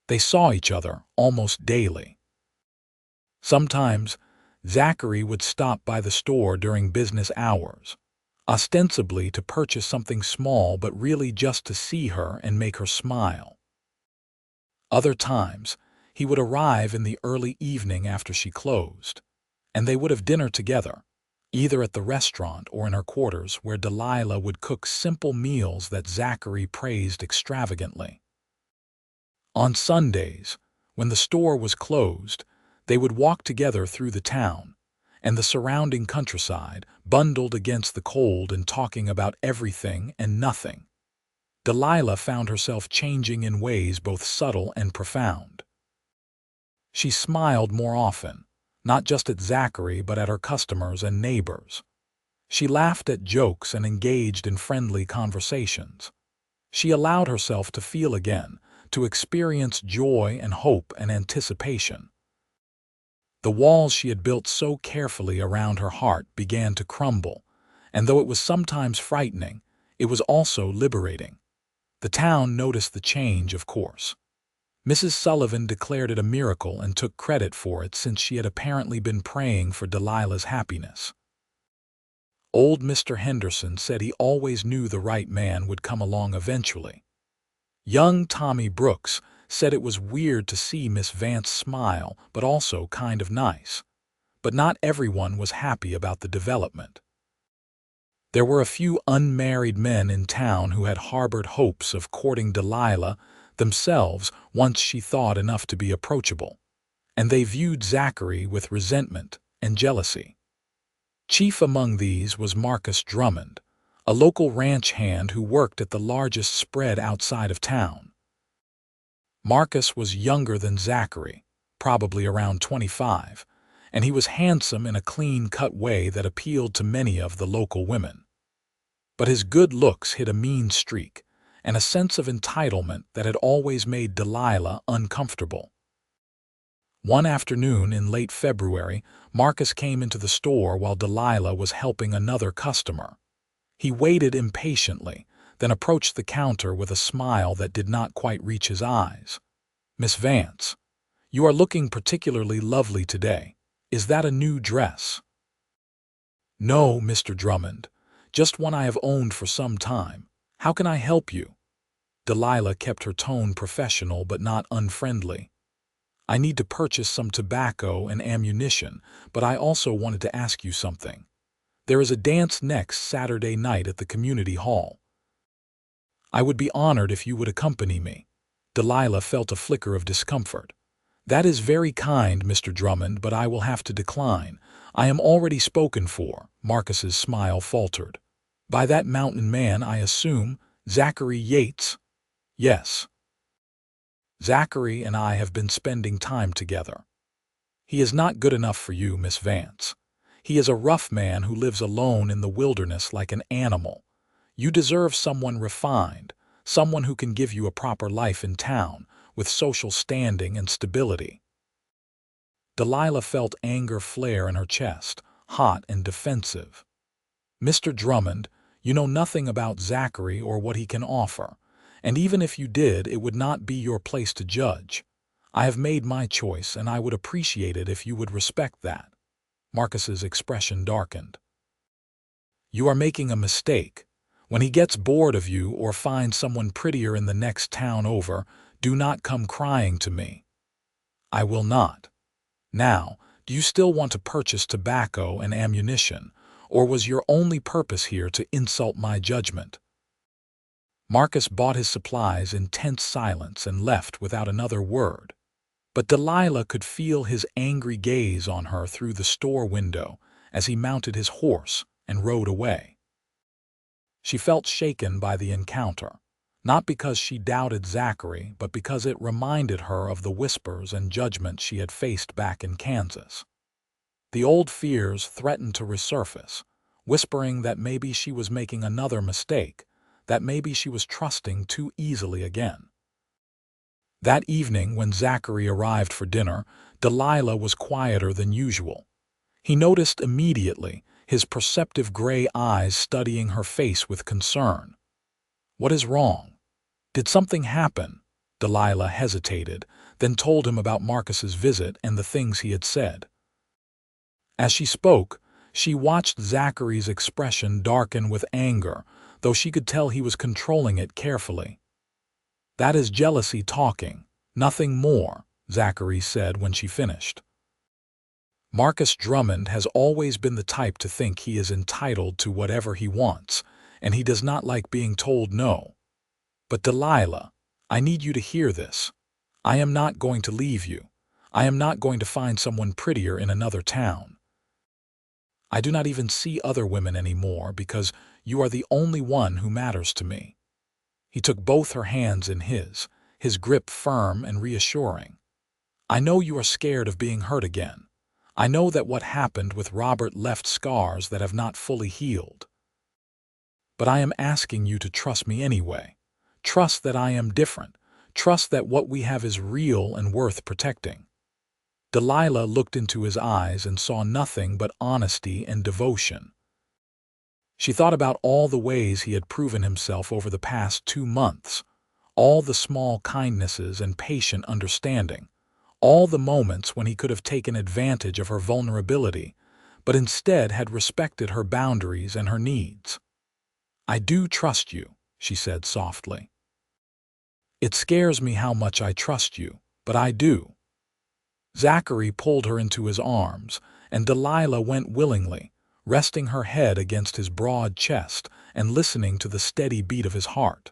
They saw each other almost daily. Sometimes, Zachary would stop by the store during business hours, ostensibly to purchase something small but really just to see her and make her smile. Other times, he would arrive in the early evening after she closed, and they would have dinner together, either at the restaurant or in her quarters where Delilah would cook simple meals that Zachary praised extravagantly. On Sundays, when the store was closed, they would walk together through the town and the surrounding countryside, bundled against the cold and talking about everything and nothing. Delilah found herself changing in ways both subtle and profound. She smiled more often, not just at Zachary but at her customers and neighbors. She laughed at jokes and engaged in friendly conversations. She allowed herself to feel again, to experience joy and hope and anticipation. The walls she had built so carefully around her heart began to crumble, and though it was sometimes frightening, it was also liberating. The town noticed the change, of course. Mrs. Sullivan declared it a miracle and took credit for it since she had apparently been praying for Delilah's happiness. Old Mr. Henderson said he always knew the right man would come along eventually. Young Tommy Brooks said it was weird to see Miss Vance smile, but also kind of nice. But not everyone was happy about the development. There were a few unmarried men in town who had harbored hopes of courting Delilah themselves once she thawed enough to be approachable, and they viewed Zachary with resentment and jealousy. Chief among these was Marcus Drummond, a local ranch hand who worked at the largest spread outside of town. Marcus was younger than Zachary, probably around 25, and he was handsome in a clean-cut way that appealed to many of the local women. But his good looks hid a mean streak and a sense of entitlement that had always made Delilah uncomfortable. One afternoon in late February, Marcus came into the store while Delilah was helping another customer. He waited impatiently, then approached the counter with a smile that did not quite reach his eyes. "Miss Vance, you are looking particularly lovely today. Is that a new dress?" "No, Mr. Drummond, just one I have owned for some time. How can I help you?" Delilah kept her tone professional but not unfriendly. "I need to purchase some tobacco and ammunition, but I also wanted to ask you something. There is a dance next Saturday night at the community hall. I would be honored if you would accompany me." Delilah felt a flicker of discomfort. "That is very kind, Mr. Drummond, but I will have to decline. I am already spoken for." Marcus's smile faltered. "By that mountain man, I assume, Zachary Yates?" "Yes. Zachary and I have been spending time together. He is not good enough for you, Miss Vance. He is a rough man who lives alone in the wilderness like an animal. You deserve someone refined, someone who can give you a proper life in town, with social standing and stability." Delilah felt anger flare in her chest, hot and defensive. "Mr. Drummond, you know nothing about Zachary or what he can offer, and even if you did, it would not be your place to judge. I have made my choice, and I would appreciate it if you would respect that." Marcus's expression darkened. "You are making a mistake. When he gets bored of you or finds someone prettier in the next town over, do not come crying to me." "I will not. Now, do you still want to purchase tobacco and ammunition, or was your only purpose here to insult my judgment?" Marcus bought his supplies in tense silence and left without another word. But Delilah could feel his angry gaze on her through the store window as he mounted his horse and rode away. She felt shaken by the encounter, not because she doubted Zachary, but because it reminded her of the whispers and judgment she had faced back in Kansas. The old fears threatened to resurface, whispering that maybe she was making another mistake, that maybe she was trusting too easily again. That evening, when Zachary arrived for dinner, Delilah was quieter than usual. He noticed immediately, his perceptive gray eyes studying her face with concern. "What is wrong? Did something happen?" Delilah hesitated, then told him about Marcus's visit and the things he had said. As she spoke, she watched Zachary's expression darken with anger, though she could tell he was controlling it carefully. "That is jealousy talking, nothing more," Zachary said when she finished. "Marcus Drummond has always been the type to think he is entitled to whatever he wants, and he does not like being told no. But Delilah, I need you to hear this. I am not going to leave you. I am not going to find someone prettier in another town. I do not even see other women anymore because you are the only one who matters to me." He took both her hands in his grip firm and reassuring. "I know you are scared of being hurt again. I know that what happened with Robert left scars that have not fully healed. But I am asking you to trust me anyway. Trust that I am different. Trust that what we have is real and worth protecting." Delilah looked into his eyes and saw nothing but honesty and devotion. She thought about all the ways he had proven himself over the past 2 months, all the small kindnesses and patient understanding, all the moments when he could have taken advantage of her vulnerability, but instead had respected her boundaries and her needs. "I do trust you," she said softly. "It scares me how much I trust you, but I do." Zachary pulled her into his arms, and Delilah went willingly, resting her head against his broad chest and listening to the steady beat of his heart.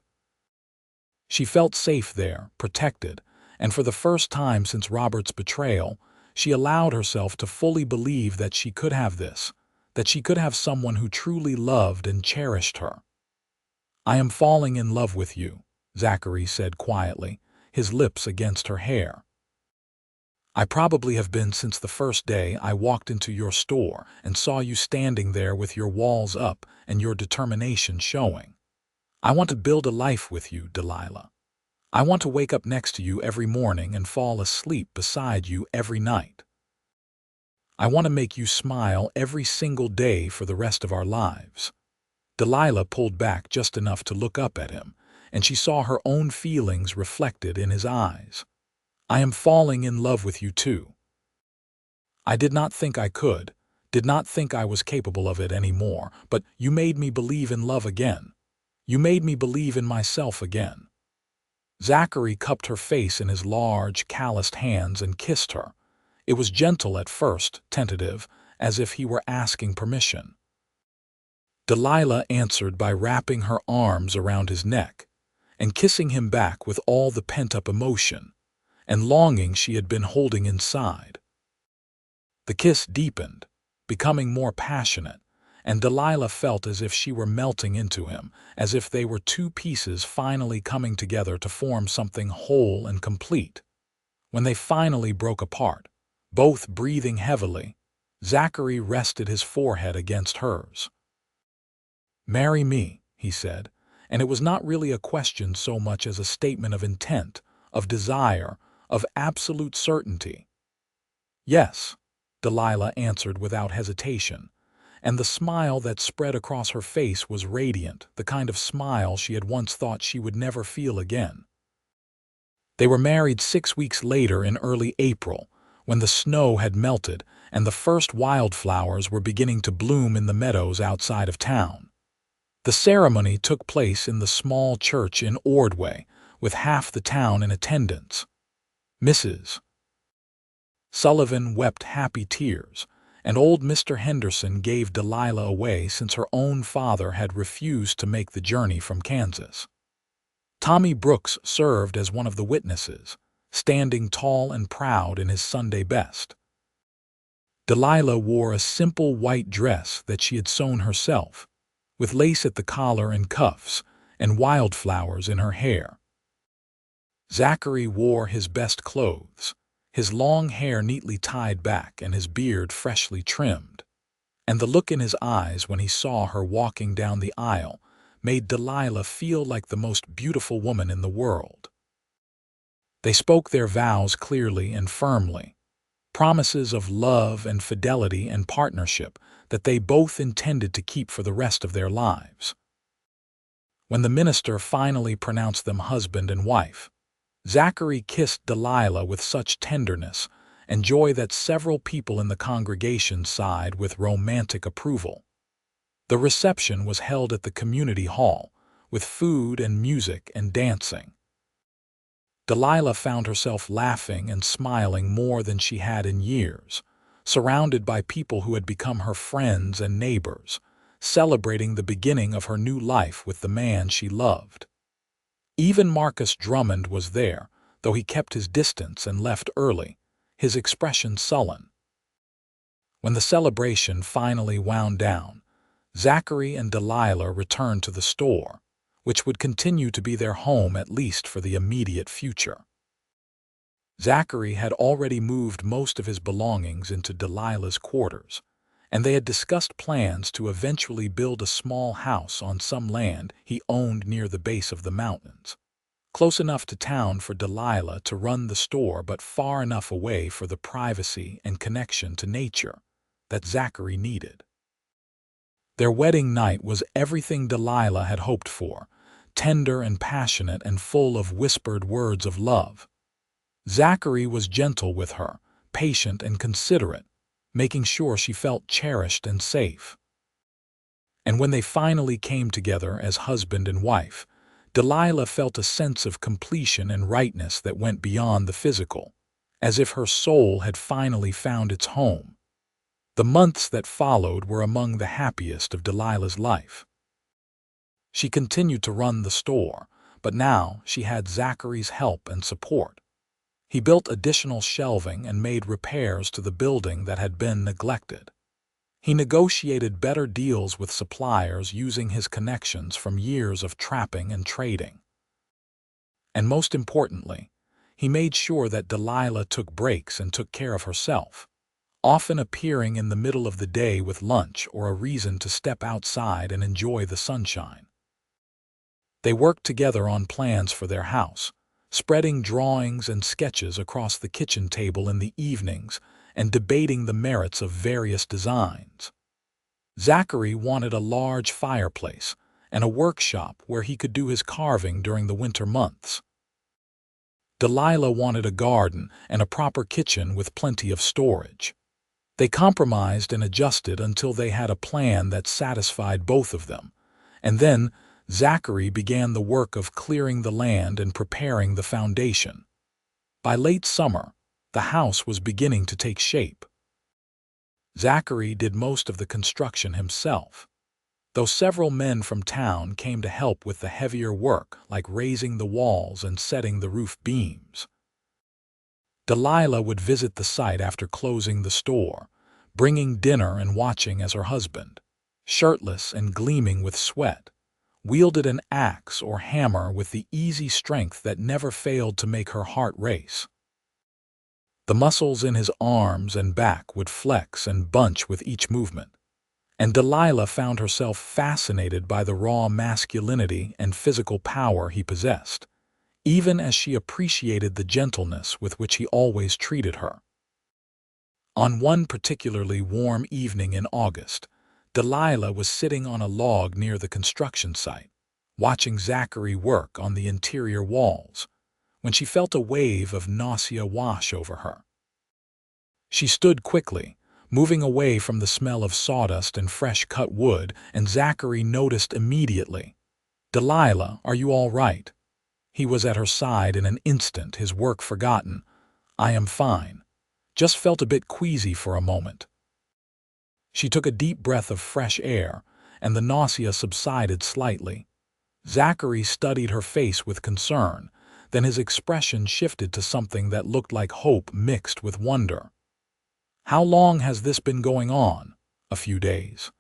She felt safe there, protected, and for the first time since Robert's betrayal, she allowed herself to fully believe that she could have this, that she could have someone who truly loved and cherished her. "I am falling in love with you," Zachary said quietly, his lips against her hair. "I probably have been since the first day I walked into your store and saw you standing there with your walls up and your determination showing. I want to build a life with you, Delilah. I want to wake up next to you every morning and fall asleep beside you every night. I want to make you smile every single day for the rest of our lives." Delilah pulled back just enough to look up at him, and she saw her own feelings reflected in his eyes. "I am falling in love with you too. I did not think I could, did not think I was capable of it anymore, but you made me believe in love again. You made me believe in myself again." Zachary cupped her face in his large, calloused hands and kissed her. It was gentle at first, tentative, as if he were asking permission. Delilah answered by wrapping her arms around his neck and kissing him back with all the pent-up emotion and longing she had been holding inside. The kiss deepened, becoming more passionate, and Delilah felt as if she were melting into him, as if they were two pieces finally coming together to form something whole and complete. When they finally broke apart, both breathing heavily, Zachary rested his forehead against hers. "Marry me," he said, and it was not really a question so much as a statement of intent, of desire, of absolute certainty. "Yes," Delilah answered without hesitation, and the smile that spread across her face was radiant, the kind of smile she had once thought she would never feel again. They were married 6 weeks later in early April, when the snow had melted and the first wildflowers were beginning to bloom in the meadows outside of town. The ceremony took place in the small church in Ordway, with half the town in attendance. Mrs. Sullivan wept happy tears, and old Mr. Henderson gave Delilah away since her own father had refused to make the journey from Kansas. Tommy Brooks served as one of the witnesses, standing tall and proud in his Sunday best. Delilah wore a simple white dress that she had sewn herself, with lace at the collar and cuffs, and wildflowers in her hair. Zachary wore his best clothes, his long hair neatly tied back and his beard freshly trimmed, and the look in his eyes when he saw her walking down the aisle made Delilah feel like the most beautiful woman in the world. They spoke their vows clearly and firmly, promises of love and fidelity and partnership that they both intended to keep for the rest of their lives. When the minister finally pronounced them husband and wife, Zachary kissed Delilah with such tenderness and joy that several people in the congregation sighed with romantic approval. The reception was held at the community hall, with food and music and dancing. Delilah found herself laughing and smiling more than she had in years, surrounded by people who had become her friends and neighbors, celebrating the beginning of her new life with the man she loved. Even Marcus Drummond was there, though he kept his distance and left early, his expression sullen. When the celebration finally wound down, Zachary and Delilah returned to the store, which would continue to be their home at least for the immediate future. Zachary had already moved most of his belongings into Delilah's quarters, and they had discussed plans to eventually build a small house on some land he owned near the base of the mountains. close enough to town for Delilah to run the store but far enough away for the privacy and connection to nature that Zachary needed. Their wedding night was everything Delilah had hoped for, tender and passionate and full of whispered words of love. Zachary was gentle with her, patient and considerate, making sure she felt cherished and safe. And when they finally came together as husband and wife, Delilah felt a sense of completion and rightness that went beyond the physical, as if her soul had finally found its home. The months that followed were among the happiest of Delilah's life. She continued to run the store, but now she had Zachary's help and support. He built additional shelving and made repairs to the building that had been neglected. He negotiated better deals with suppliers using his connections from years of trapping and trading. And most importantly, he made sure that Delilah took breaks and took care of herself, often appearing in the middle of the day with lunch or a reason to step outside and enjoy the sunshine. They worked together on plans for their house, spreading drawings and sketches across the kitchen table in the evenings and debating the merits of various designs. Zachary wanted a large fireplace and a workshop where he could do his carving during the winter months. Delilah wanted a garden and a proper kitchen with plenty of storage. They compromised and adjusted until they had a plan that satisfied both of them, and then Zachary began the work of clearing the land and preparing the foundation. By late summer, the house was beginning to take shape. Zachary did most of the construction himself, though several men from town came to help with the heavier work like raising the walls and setting the roof beams. Delilah would visit the site after closing the store, bringing dinner and watching as her husband, shirtless and gleaming with sweat, wielded an axe or hammer with the easy strength that never failed to make her heart race. The muscles in his arms and back would flex and bunch with each movement, and Delilah found herself fascinated by the raw masculinity and physical power he possessed, even as she appreciated the gentleness with which he always treated her. On one particularly warm evening in August, Delilah was sitting on a log near the construction site, watching Zachary work on the interior walls, when she felt a wave of nausea wash over her. She stood quickly, moving away from the smell of sawdust and fresh-cut wood, and Zachary noticed immediately. "Delilah, are you all right?" He was at her side in an instant, his work forgotten. "I am fine. Just felt a bit queasy for a moment." She took a deep breath of fresh air, and the nausea subsided slightly. Zachary studied her face with concern, then his expression shifted to something that looked like hope mixed with wonder. "How long has this been going on?" "A few days."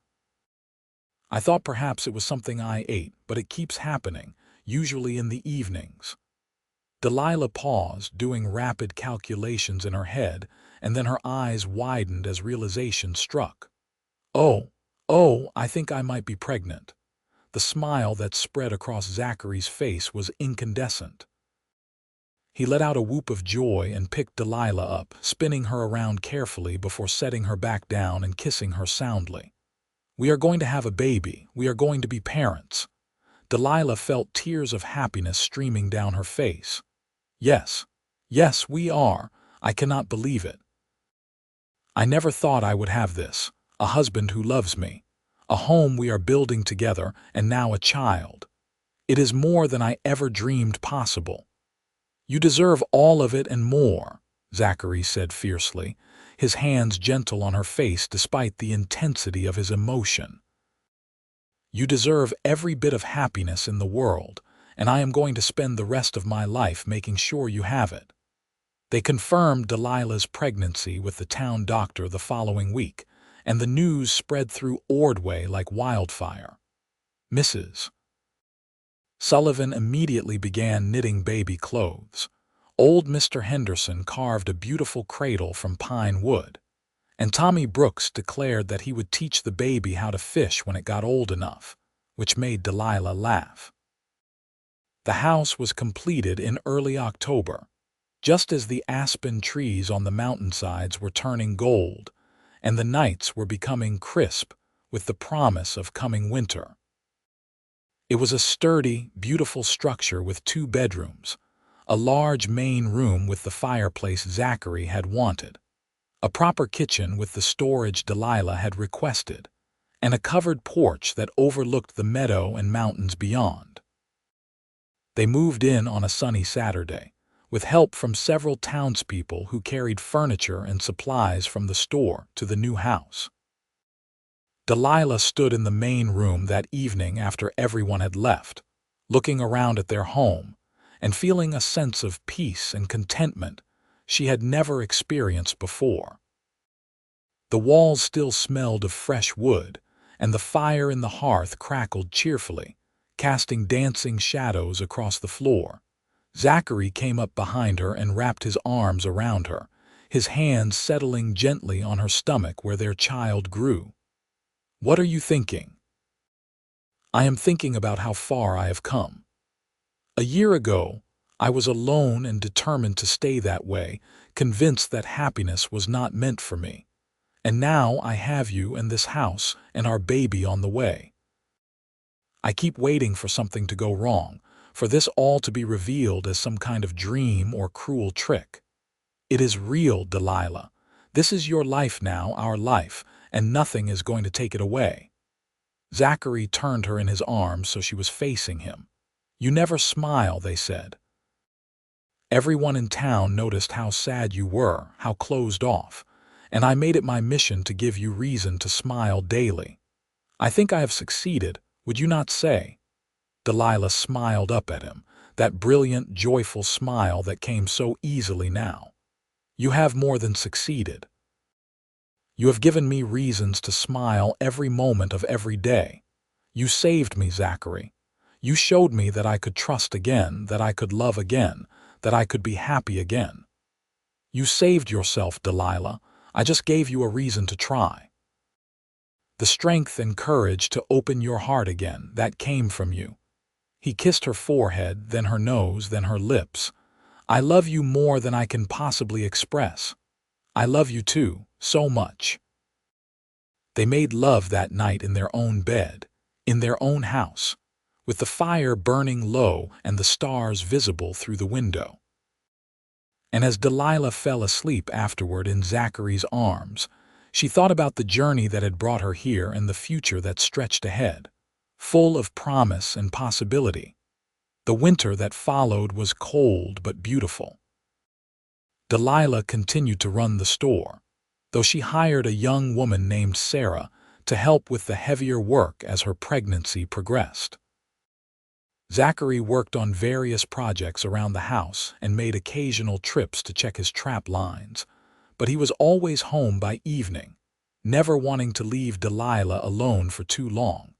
"I thought perhaps it was something I ate, but it keeps happening, usually in the evenings." Delilah paused, doing rapid calculations in her head, and then her eyes widened as realization struck. Oh, I think I might be pregnant." The smile that spread across Zachary's face was incandescent. He let out a whoop of joy and picked Delilah up, spinning her around carefully before setting her back down and kissing her soundly. "We are going to have a baby. We are going to be parents." Delilah felt tears of happiness streaming down her face. Yes, we are. I cannot believe it. I never thought I would have this. A husband who loves me, a home we are building together, and now a child. It is more than I ever dreamed possible." "You deserve all of it and more," Zachary said fiercely, his hands gentle on her face despite the intensity of his emotion. "You deserve every bit of happiness in the world, and I am going to spend the rest of my life making sure you have it." They confirmed Delilah's pregnancy with the town doctor the following week, and the news spread through Ordway like wildfire. Mrs. Sullivan immediately began knitting baby clothes. Old Mr. Henderson carved a beautiful cradle from pine wood, and Tommy Brooks declared that he would teach the baby how to fish when it got old enough, which made Delilah laugh. The house was completed in early October, just as the aspen trees on the mountainsides were turning gold, and the nights were becoming crisp with the promise of coming winter. It was a sturdy, beautiful structure with 2 bedrooms, a large main room with the fireplace Zachary had wanted, a proper kitchen with the storage Delilah had requested, and a covered porch that overlooked the meadow and mountains beyond. They moved in on a sunny Saturday, with help from several townspeople who carried furniture and supplies from the store to the new house. Delilah stood in the main room that evening after everyone had left, looking around at their home and feeling a sense of peace and contentment she had never experienced before. The walls still smelled of fresh wood, and the fire in the hearth crackled cheerfully, casting dancing shadows across the floor. Zachary came up behind her and wrapped his arms around her, his hands settling gently on her stomach where their child grew. "What are you thinking?" "I am thinking about how far I have come. A year ago, I was alone and determined to stay that way, convinced that happiness was not meant for me. And now I have you and this house and our baby on the way. I keep waiting for something to go wrong, for this all to be revealed as some kind of dream or cruel trick. It is real, Delilah. This is your life now, our life, and nothing is going to take it away." Zachary turned her in his arms so she was facing him. "You never smile," they said. "Everyone in town noticed how sad you were, how closed off, and I made it my mission to give you reason to smile daily. I think I have succeeded, would you not say?" Delilah smiled up at him, that brilliant, joyful smile that came so easily now. "You have more than succeeded. You have given me reasons to smile every moment of every day. You saved me, Zachary. You showed me that I could trust again, that I could love again, that I could be happy again. You saved yourself, Delilah. I just gave you a reason to try. The strength and courage to open your heart again, that came from you." He kissed her forehead, then her nose, then her lips. "I love you more than I can possibly express. I love you too, so much." They made love that night in their own bed, in their own house, with the fire burning low and the stars visible through the window. And as Delilah fell asleep afterward in Zachary's arms, she thought about the journey that had brought her here and the future that stretched ahead, full of promise and possibility. The winter that followed was cold but beautiful. Delilah continued to run the store, though she hired a young woman named Sarah to help with the heavier work as her pregnancy progressed. Zachary worked on various projects around the house and made occasional trips to check his trap lines, but he was always home by evening, never wanting to leave Delilah alone for too long.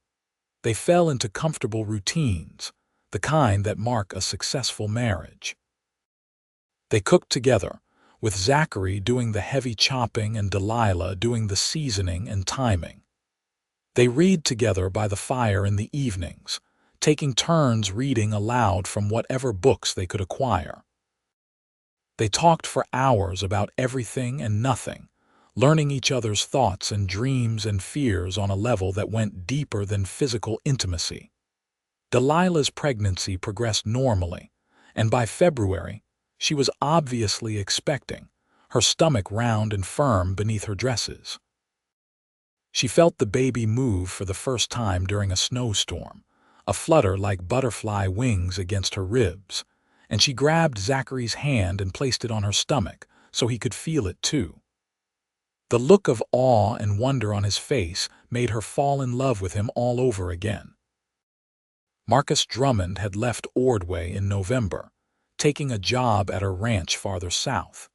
They fell into comfortable routines, the kind that mark a successful marriage. They cooked together, with Zachary doing the heavy chopping and Delilah doing the seasoning and timing. They read together by the fire in the evenings, taking turns reading aloud from whatever books they could acquire. They talked for hours about everything and nothing, learning each other's thoughts and dreams and fears on a level that went deeper than physical intimacy. Delilah's pregnancy progressed normally, and by February, she was obviously expecting, her stomach round and firm beneath her dresses. She felt the baby move for the first time during a snowstorm, a flutter like butterfly wings against her ribs, and she grabbed Zachary's hand and placed it on her stomach so he could feel it too. The look of awe and wonder on his face made her fall in love with him all over again. Marcus Drummond had left Ordway in November, taking a job at a ranch farther south,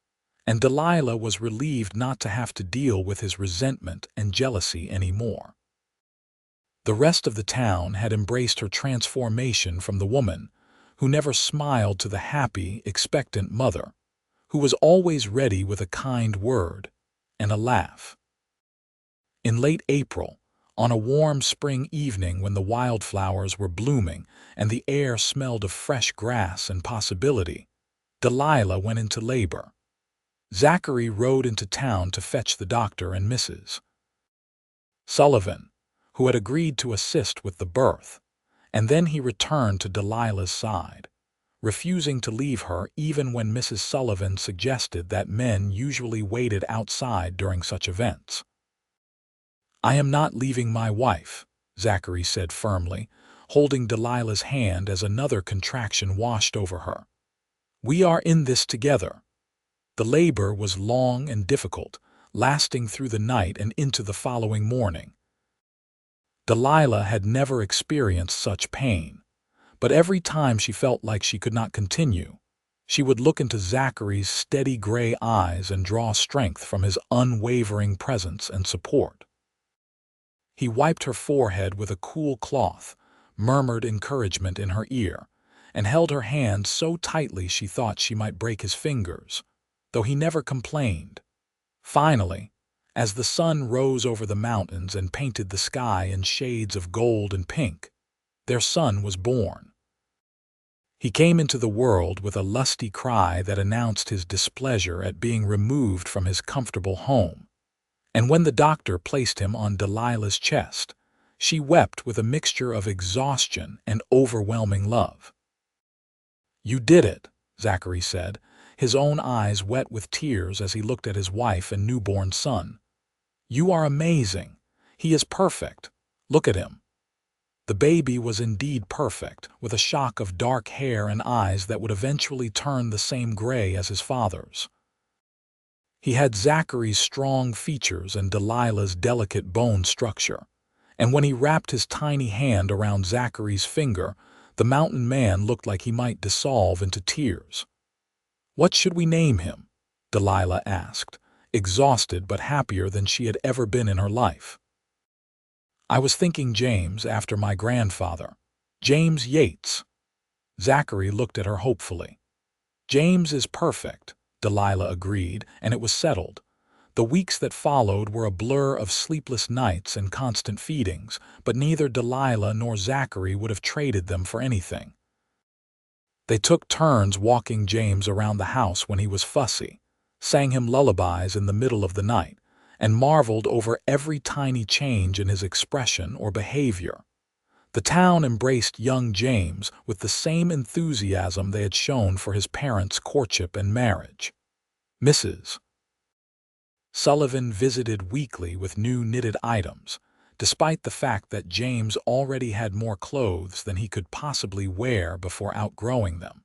and Delilah was relieved not to have to deal with his resentment and jealousy anymore. The rest of the town had embraced her transformation from the woman who never smiled to the happy, expectant mother, who was always ready with a kind word and a laugh. In late April, On a warm spring evening when the wildflowers were blooming and the air smelled of fresh grass and possibility, Delilah went into labor. Zachary rode into town to fetch the doctor and Mrs. Sullivan, who had agreed to assist with the birth, and then he returned to Delilah's side, refusing to leave her even when Mrs. Sullivan suggested that men usually waited outside during such events. "I am not leaving my wife," Zachary said firmly, holding Delilah's hand as another contraction washed over her. "We are in this together." The labor was long and difficult, lasting through the night and into the following morning. Delilah had never experienced such pain, but every time she felt like she could not continue, she would look into Zachary's steady gray eyes and draw strength from his unwavering presence and support. He wiped her forehead with a cool cloth, murmured encouragement in her ear, and held her hand so tightly she thought she might break his fingers, though he never complained. Finally, as the sun rose over the mountains and painted the sky in shades of gold and pink, their son was born. He came into the world with a lusty cry that announced his displeasure at being removed from his comfortable home, and when the doctor placed him on Delilah's chest, she wept with a mixture of exhaustion and overwhelming love. "You did it," Zachary said, his own eyes wet with tears as he looked at his wife and newborn son. "You are amazing. He is perfect. Look at him." The baby was indeed perfect, with a shock of dark hair and eyes that would eventually turn the same gray as his father's. He had Zachary's strong features and Delilah's delicate bone structure, and when he wrapped his tiny hand around Zachary's finger, the mountain man looked like he might dissolve into tears. "What should we name him?" Delilah asked, exhausted but happier than she had ever been in her life. "I was thinking James, after my grandfather. James Yates." Zachary looked at her hopefully. "James is perfect," Delilah agreed, and it was settled. The weeks that followed were a blur of sleepless nights and constant feedings, but neither Delilah nor Zachary would have traded them for anything. They took turns walking James around the house when he was fussy, sang him lullabies in the middle of the night, and marveled over every tiny change in his expression or behavior. The town embraced young James with the same enthusiasm they had shown for his parents' courtship and marriage. Mrs. Sullivan visited weekly with new knitted items, despite the fact that James already had more clothes than he could possibly wear before outgrowing them.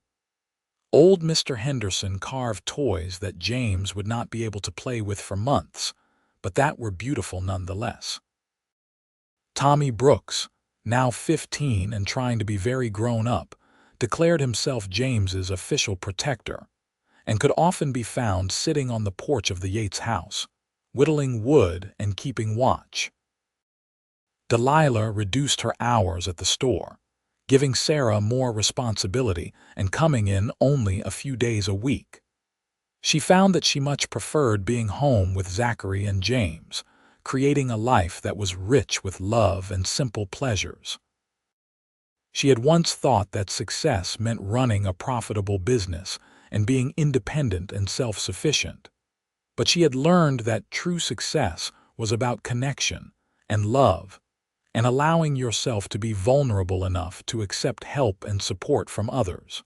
Old Mr. Henderson carved toys that James would not be able to play with for months, but that were beautiful nonetheless. Tommy Brooks, now 15 and trying to be very grown up, declared himself James's official protector, and could often be found sitting on the porch of the Yates house, whittling wood and keeping watch. Delilah reduced her hours at the store, giving Sarah more responsibility and coming in only a few days a week. She found that she much preferred being home with Zachary and James, creating a life that was rich with love and simple pleasures. She had once thought that success meant running a profitable business and being independent and self-sufficient, but she had learned that true success was about connection and love, and allowing yourself to be vulnerable enough to accept help and support from others.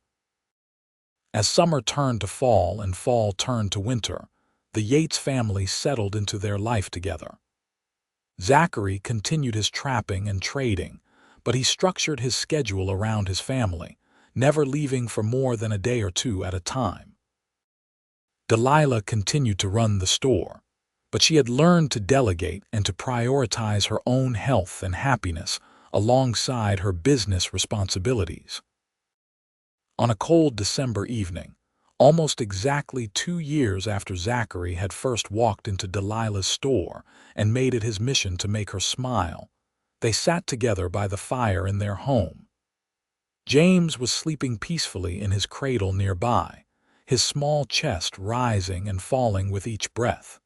As summer turned to fall and fall turned to winter, the Yates family settled into their life together. Zachary continued his trapping and trading, but he structured his schedule around his family, never leaving for more than a day or two at a time. Delilah continued to run the store, but she had learned to delegate and to prioritize her own health and happiness alongside her business responsibilities. On a cold December evening, almost exactly 2 years after Zachary had first walked into Delilah's store and made it his mission to make her smile, they sat together by the fire in their home. James was sleeping peacefully in his cradle nearby, his small chest rising and falling with each breath.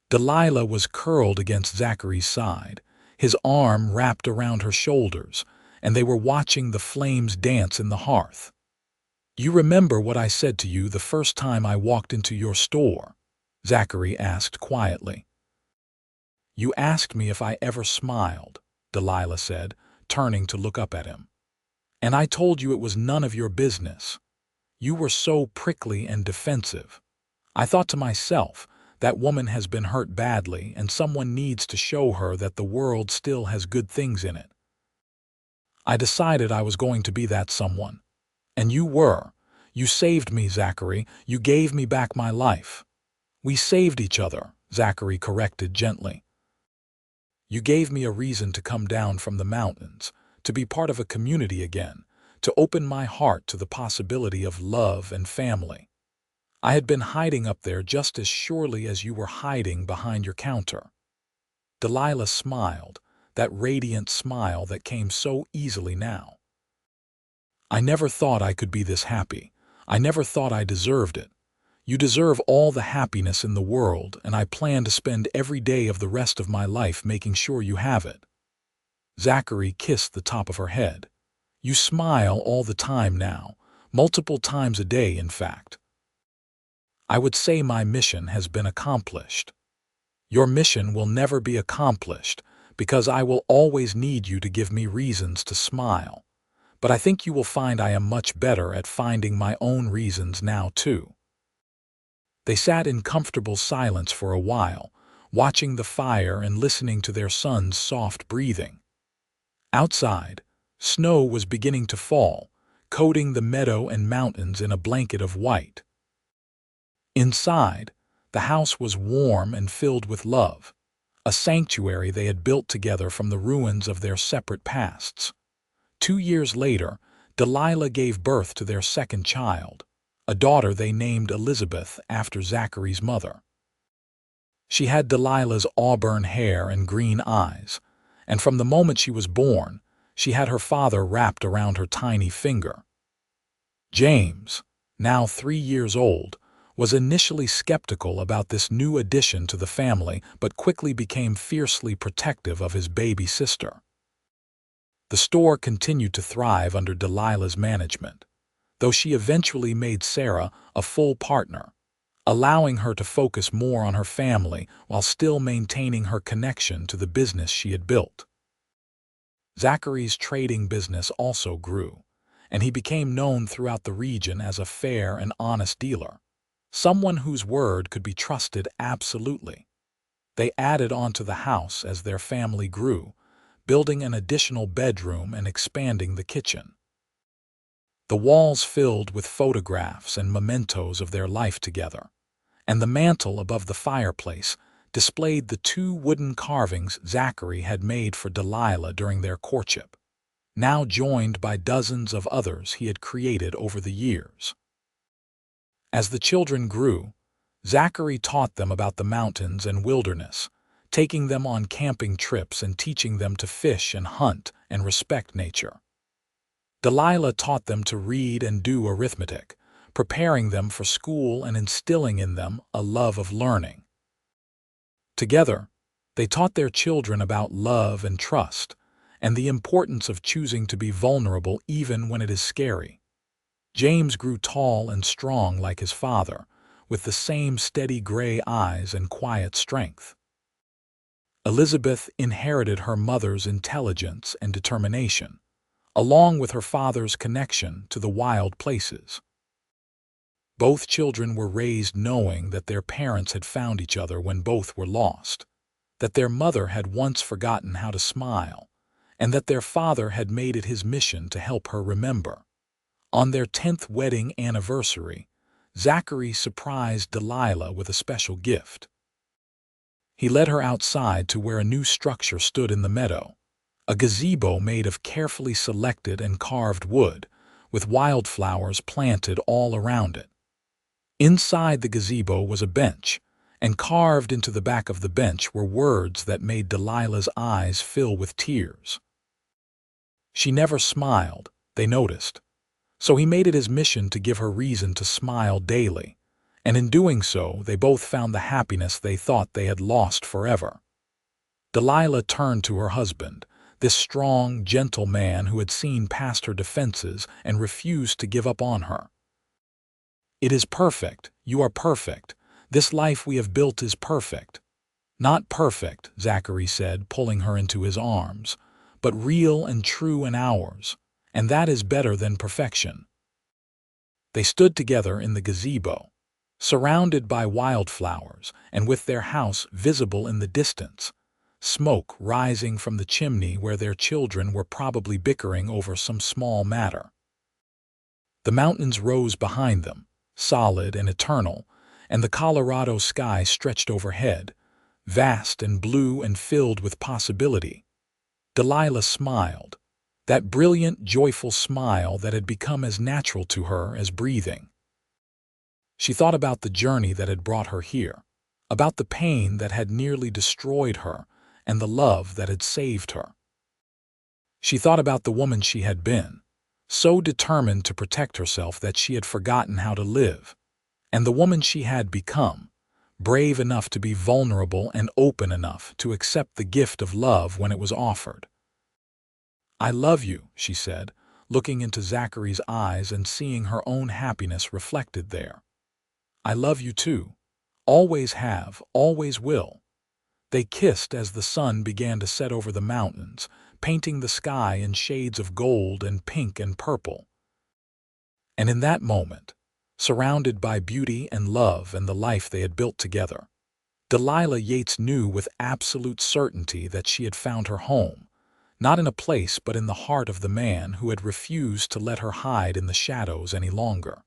Delilah was curled against Zachary's side, his arm wrapped around her shoulders, and they were watching the flames dance in the hearth. "You remember what I said to you the first time I walked into your store?" Zachary asked quietly. "You asked me if I ever smiled," Delilah said, turning to look up at him. "And I told you it was none of your business. You were so prickly and defensive. I thought to myself, that woman has been hurt badly and someone needs to show her that the world still has good things in it. I decided I was going to be that someone. And you were. You saved me, Zachary. You gave me back my life." "We saved each other," Zachary corrected gently. "You gave me a reason to come down from the mountains, to be part of a community again, to open my heart to the possibility of love and family. I had been hiding up there just as surely as you were hiding behind your counter." Delilah smiled, that radiant smile that came so easily now. "I never thought I could be this happy. I never thought I deserved it. You deserve all the happiness in the world, and I plan to spend every day of the rest of my life making sure you have it." Zachary kissed the top of her head. "You smile all the time now, multiple times a day, in fact." "I would say my mission has been accomplished." "Your mission will never be accomplished, because I will always need you to give me reasons to smile. But I think you will find I am much better at finding my own reasons now, too." They sat in comfortable silence for a while, watching the fire and listening to their son's soft breathing. Outside, snow was beginning to fall, coating the meadow and mountains in a blanket of white. Inside, the house was warm and filled with love, a sanctuary they had built together from the ruins of their separate pasts. 2 years later, Delilah gave birth to their second child, a daughter they named Elizabeth after Zachary's mother. She had Delilah's auburn hair and green eyes, and from the moment she was born, she had her father wrapped around her tiny finger. James, now 3 years old, was initially skeptical about this new addition to the family but quickly became fiercely protective of his baby sister. The store continued to thrive under Delilah's management, though she eventually made Sarah a full partner, allowing her to focus more on her family while still maintaining her connection to the business she had built. Zachary's trading business also grew, and he became known throughout the region as a fair and honest dealer, someone whose word could be trusted absolutely. They added on to the house as their family grew, building an additional bedroom and expanding the kitchen. The walls filled with photographs and mementos of their life together, and the mantel above the fireplace displayed the 2 wooden carvings Zachary had made for Delilah during their courtship, now joined by dozens of others he had created over the years. As the children grew, Zachary taught them about the mountains and wilderness, taking them on camping trips and teaching them to fish and hunt and respect nature. Delilah taught them to read and do arithmetic, preparing them for school and instilling in them a love of learning. Together, they taught their children about love and trust, and the importance of choosing to be vulnerable even when it is scary. James grew tall and strong like his father, with the same steady gray eyes and quiet strength. Elizabeth inherited her mother's intelligence and determination, along with her father's connection to the wild places. Both children were raised knowing that their parents had found each other when both were lost, that their mother had once forgotten how to smile, and that their father had made it his mission to help her remember. On their 10th wedding anniversary, Zachary surprised Delilah with a special gift. He led her outside to where a new structure stood in the meadow, a gazebo made of carefully selected and carved wood, with wildflowers planted all around it. Inside the gazebo was a bench, and carved into the back of the bench were words that made Delilah's eyes fill with tears. She never smiled, they noticed, so he made it his mission to give her reason to smile daily, and in doing so they both found the happiness they thought they had lost forever. Delilah turned to her husband, this strong, gentle man who had seen past her defenses and refused to give up on her. "It is perfect. You are perfect. This life we have built is perfect." "Not perfect," Zachary said, pulling her into his arms, "but real and true and ours, and that is better than perfection." They stood together in the gazebo, surrounded by wildflowers and with their house visible in the distance, smoke rising from the chimney where their children were probably bickering over some small matter. The mountains rose behind them, solid and eternal, and the Colorado sky stretched overhead, vast and blue and filled with possibility. Delilah smiled, that brilliant, joyful smile that had become as natural to her as breathing. She thought about the journey that had brought her here, about the pain that had nearly destroyed her, and the love that had saved her. She thought about the woman she had been, so determined to protect herself that she had forgotten how to live, and the woman she had become, brave enough to be vulnerable and open enough to accept the gift of love when it was offered. "I love you," she said, looking into Zachary's eyes and seeing her own happiness reflected there. "I love you too. Always have, always will." They kissed as the sun began to set over the mountains, painting the sky in shades of gold and pink and purple. And in that moment, surrounded by beauty and love and the life they had built together, Delilah Yates knew with absolute certainty that she had found her home, not in a place but in the heart of the man who had refused to let her hide in the shadows any longer.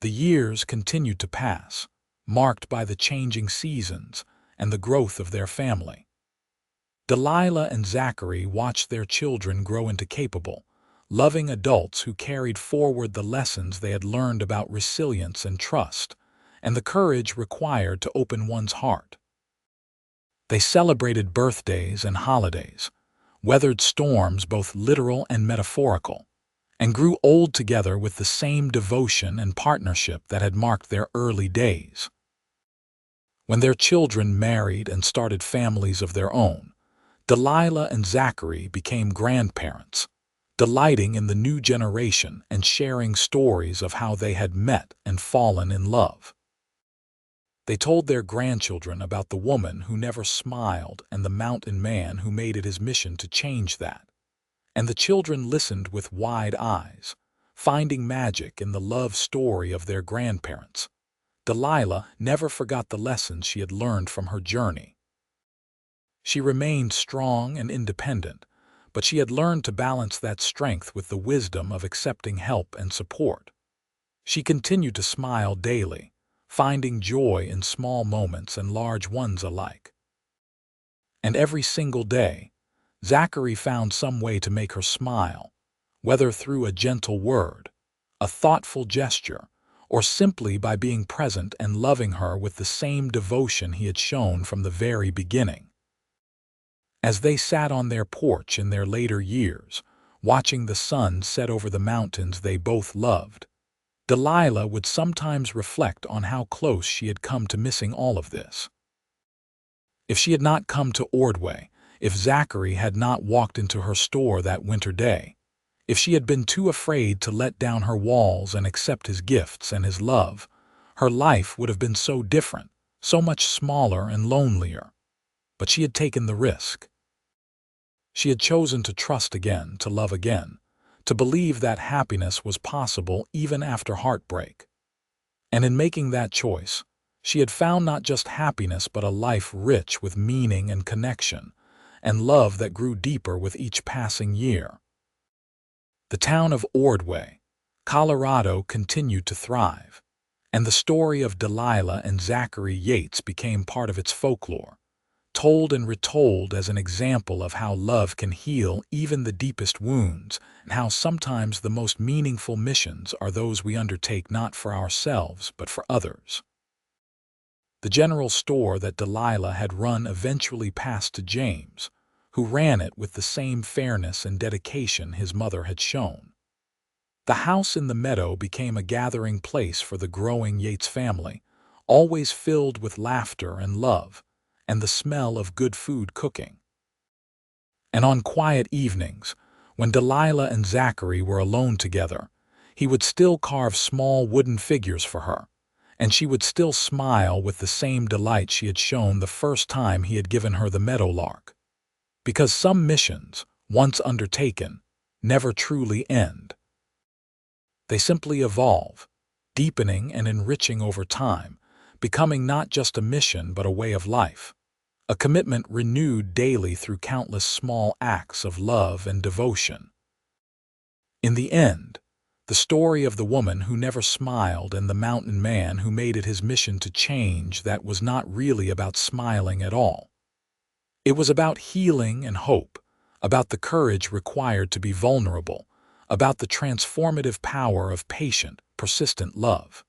The years continued to pass, marked by the changing seasons and the growth of their family. Delilah and Zachary watched their children grow into capable, loving adults who carried forward the lessons they had learned about resilience and trust, and the courage required to open one's heart. They celebrated birthdays and holidays, weathered storms both literal and metaphorical, and grew old together with the same devotion and partnership that had marked their early days. When their children married and started families of their own, Delilah and Zachary became grandparents, delighting in the new generation and sharing stories of how they had met and fallen in love. They told their grandchildren about the woman who never smiled and the mountain man who made it his mission to change that. And the children listened with wide eyes, finding magic in the love story of their grandparents. Delilah never forgot the lessons she had learned from her journey. She remained strong and independent, but she had learned to balance that strength with the wisdom of accepting help and support. She continued to smile daily, finding joy in small moments and large ones alike. And every single day, Zachary found some way to make her smile, whether through a gentle word, a thoughtful gesture, or simply by being present and loving her with the same devotion he had shown from the very beginning. As they sat on their porch in their later years, watching the sun set over the mountains they both loved, Delilah would sometimes reflect on how close she had come to missing all of this. If she had not come to Ordway, if Zachary had not walked into her store that winter day, if she had been too afraid to let down her walls and accept his gifts and his love, her life would have been so different, so much smaller and lonelier. But she had taken the risk. She had chosen to trust again, to love again, to believe that happiness was possible even after heartbreak. And in making that choice, she had found not just happiness but a life rich with meaning and connection, and love that grew deeper with each passing year. The town of Ordway, Colorado continued to thrive, and the story of Delilah and Zachary Yates became part of its folklore, told and retold as an example of how love can heal even the deepest wounds, and how sometimes the most meaningful missions are those we undertake not for ourselves but for others. The general store that Delilah had run eventually passed to James, who ran it with the same fairness and dedication his mother had shown. The house in the meadow became a gathering place for the growing Yates family, always filled with laughter and love, and the smell of good food cooking. And on quiet evenings, when Delilah and Zachary were alone together, he would still carve small wooden figures for her, and she would still smile with the same delight she had shown the first time he had given her the meadowlark. Because some missions, once undertaken, never truly end. They simply evolve, deepening and enriching over time, becoming not just a mission but a way of life, a commitment renewed daily through countless small acts of love and devotion. In the end, the story of the woman who never smiled and the mountain man who made it his mission to change that was not really about smiling at all. It was about healing and hope, about the courage required to be vulnerable, about the transformative power of patient, persistent love.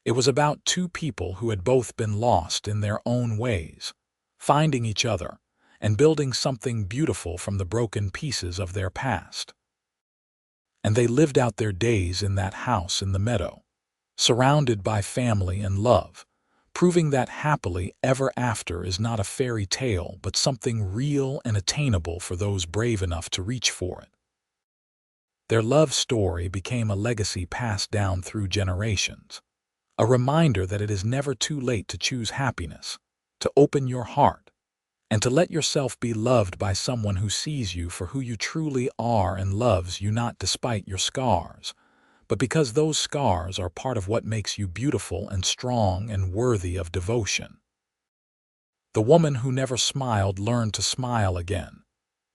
It was about two people who had both been lost in their own ways, finding each other and building something beautiful from the broken pieces of their past. And they lived out their days in that house in the meadow, surrounded by family and love, proving that happily ever after is not a fairy tale but something real and attainable for those brave enough to reach for it. Their love story became a legacy passed down through generations, a reminder that it is never too late to choose happiness, to open your heart, and to let yourself be loved by someone who sees you for who you truly are and loves you not despite your scars, but because those scars are part of what makes you beautiful and strong and worthy of devotion. The woman who never smiled learned to smile again,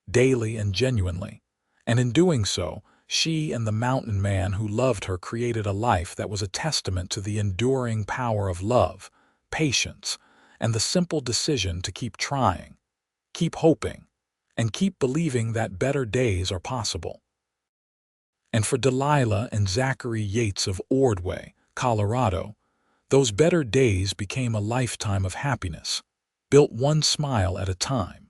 daily and genuinely, and in doing so, she and the mountain man who loved her created a life that was a testament to the enduring power of love, patience, and the simple decision to keep trying, keep hoping, and keep believing that better days are possible. And for Delilah and Zachary Yates of Ordway, Colorado, those better days became a lifetime of happiness, built one smile at a time.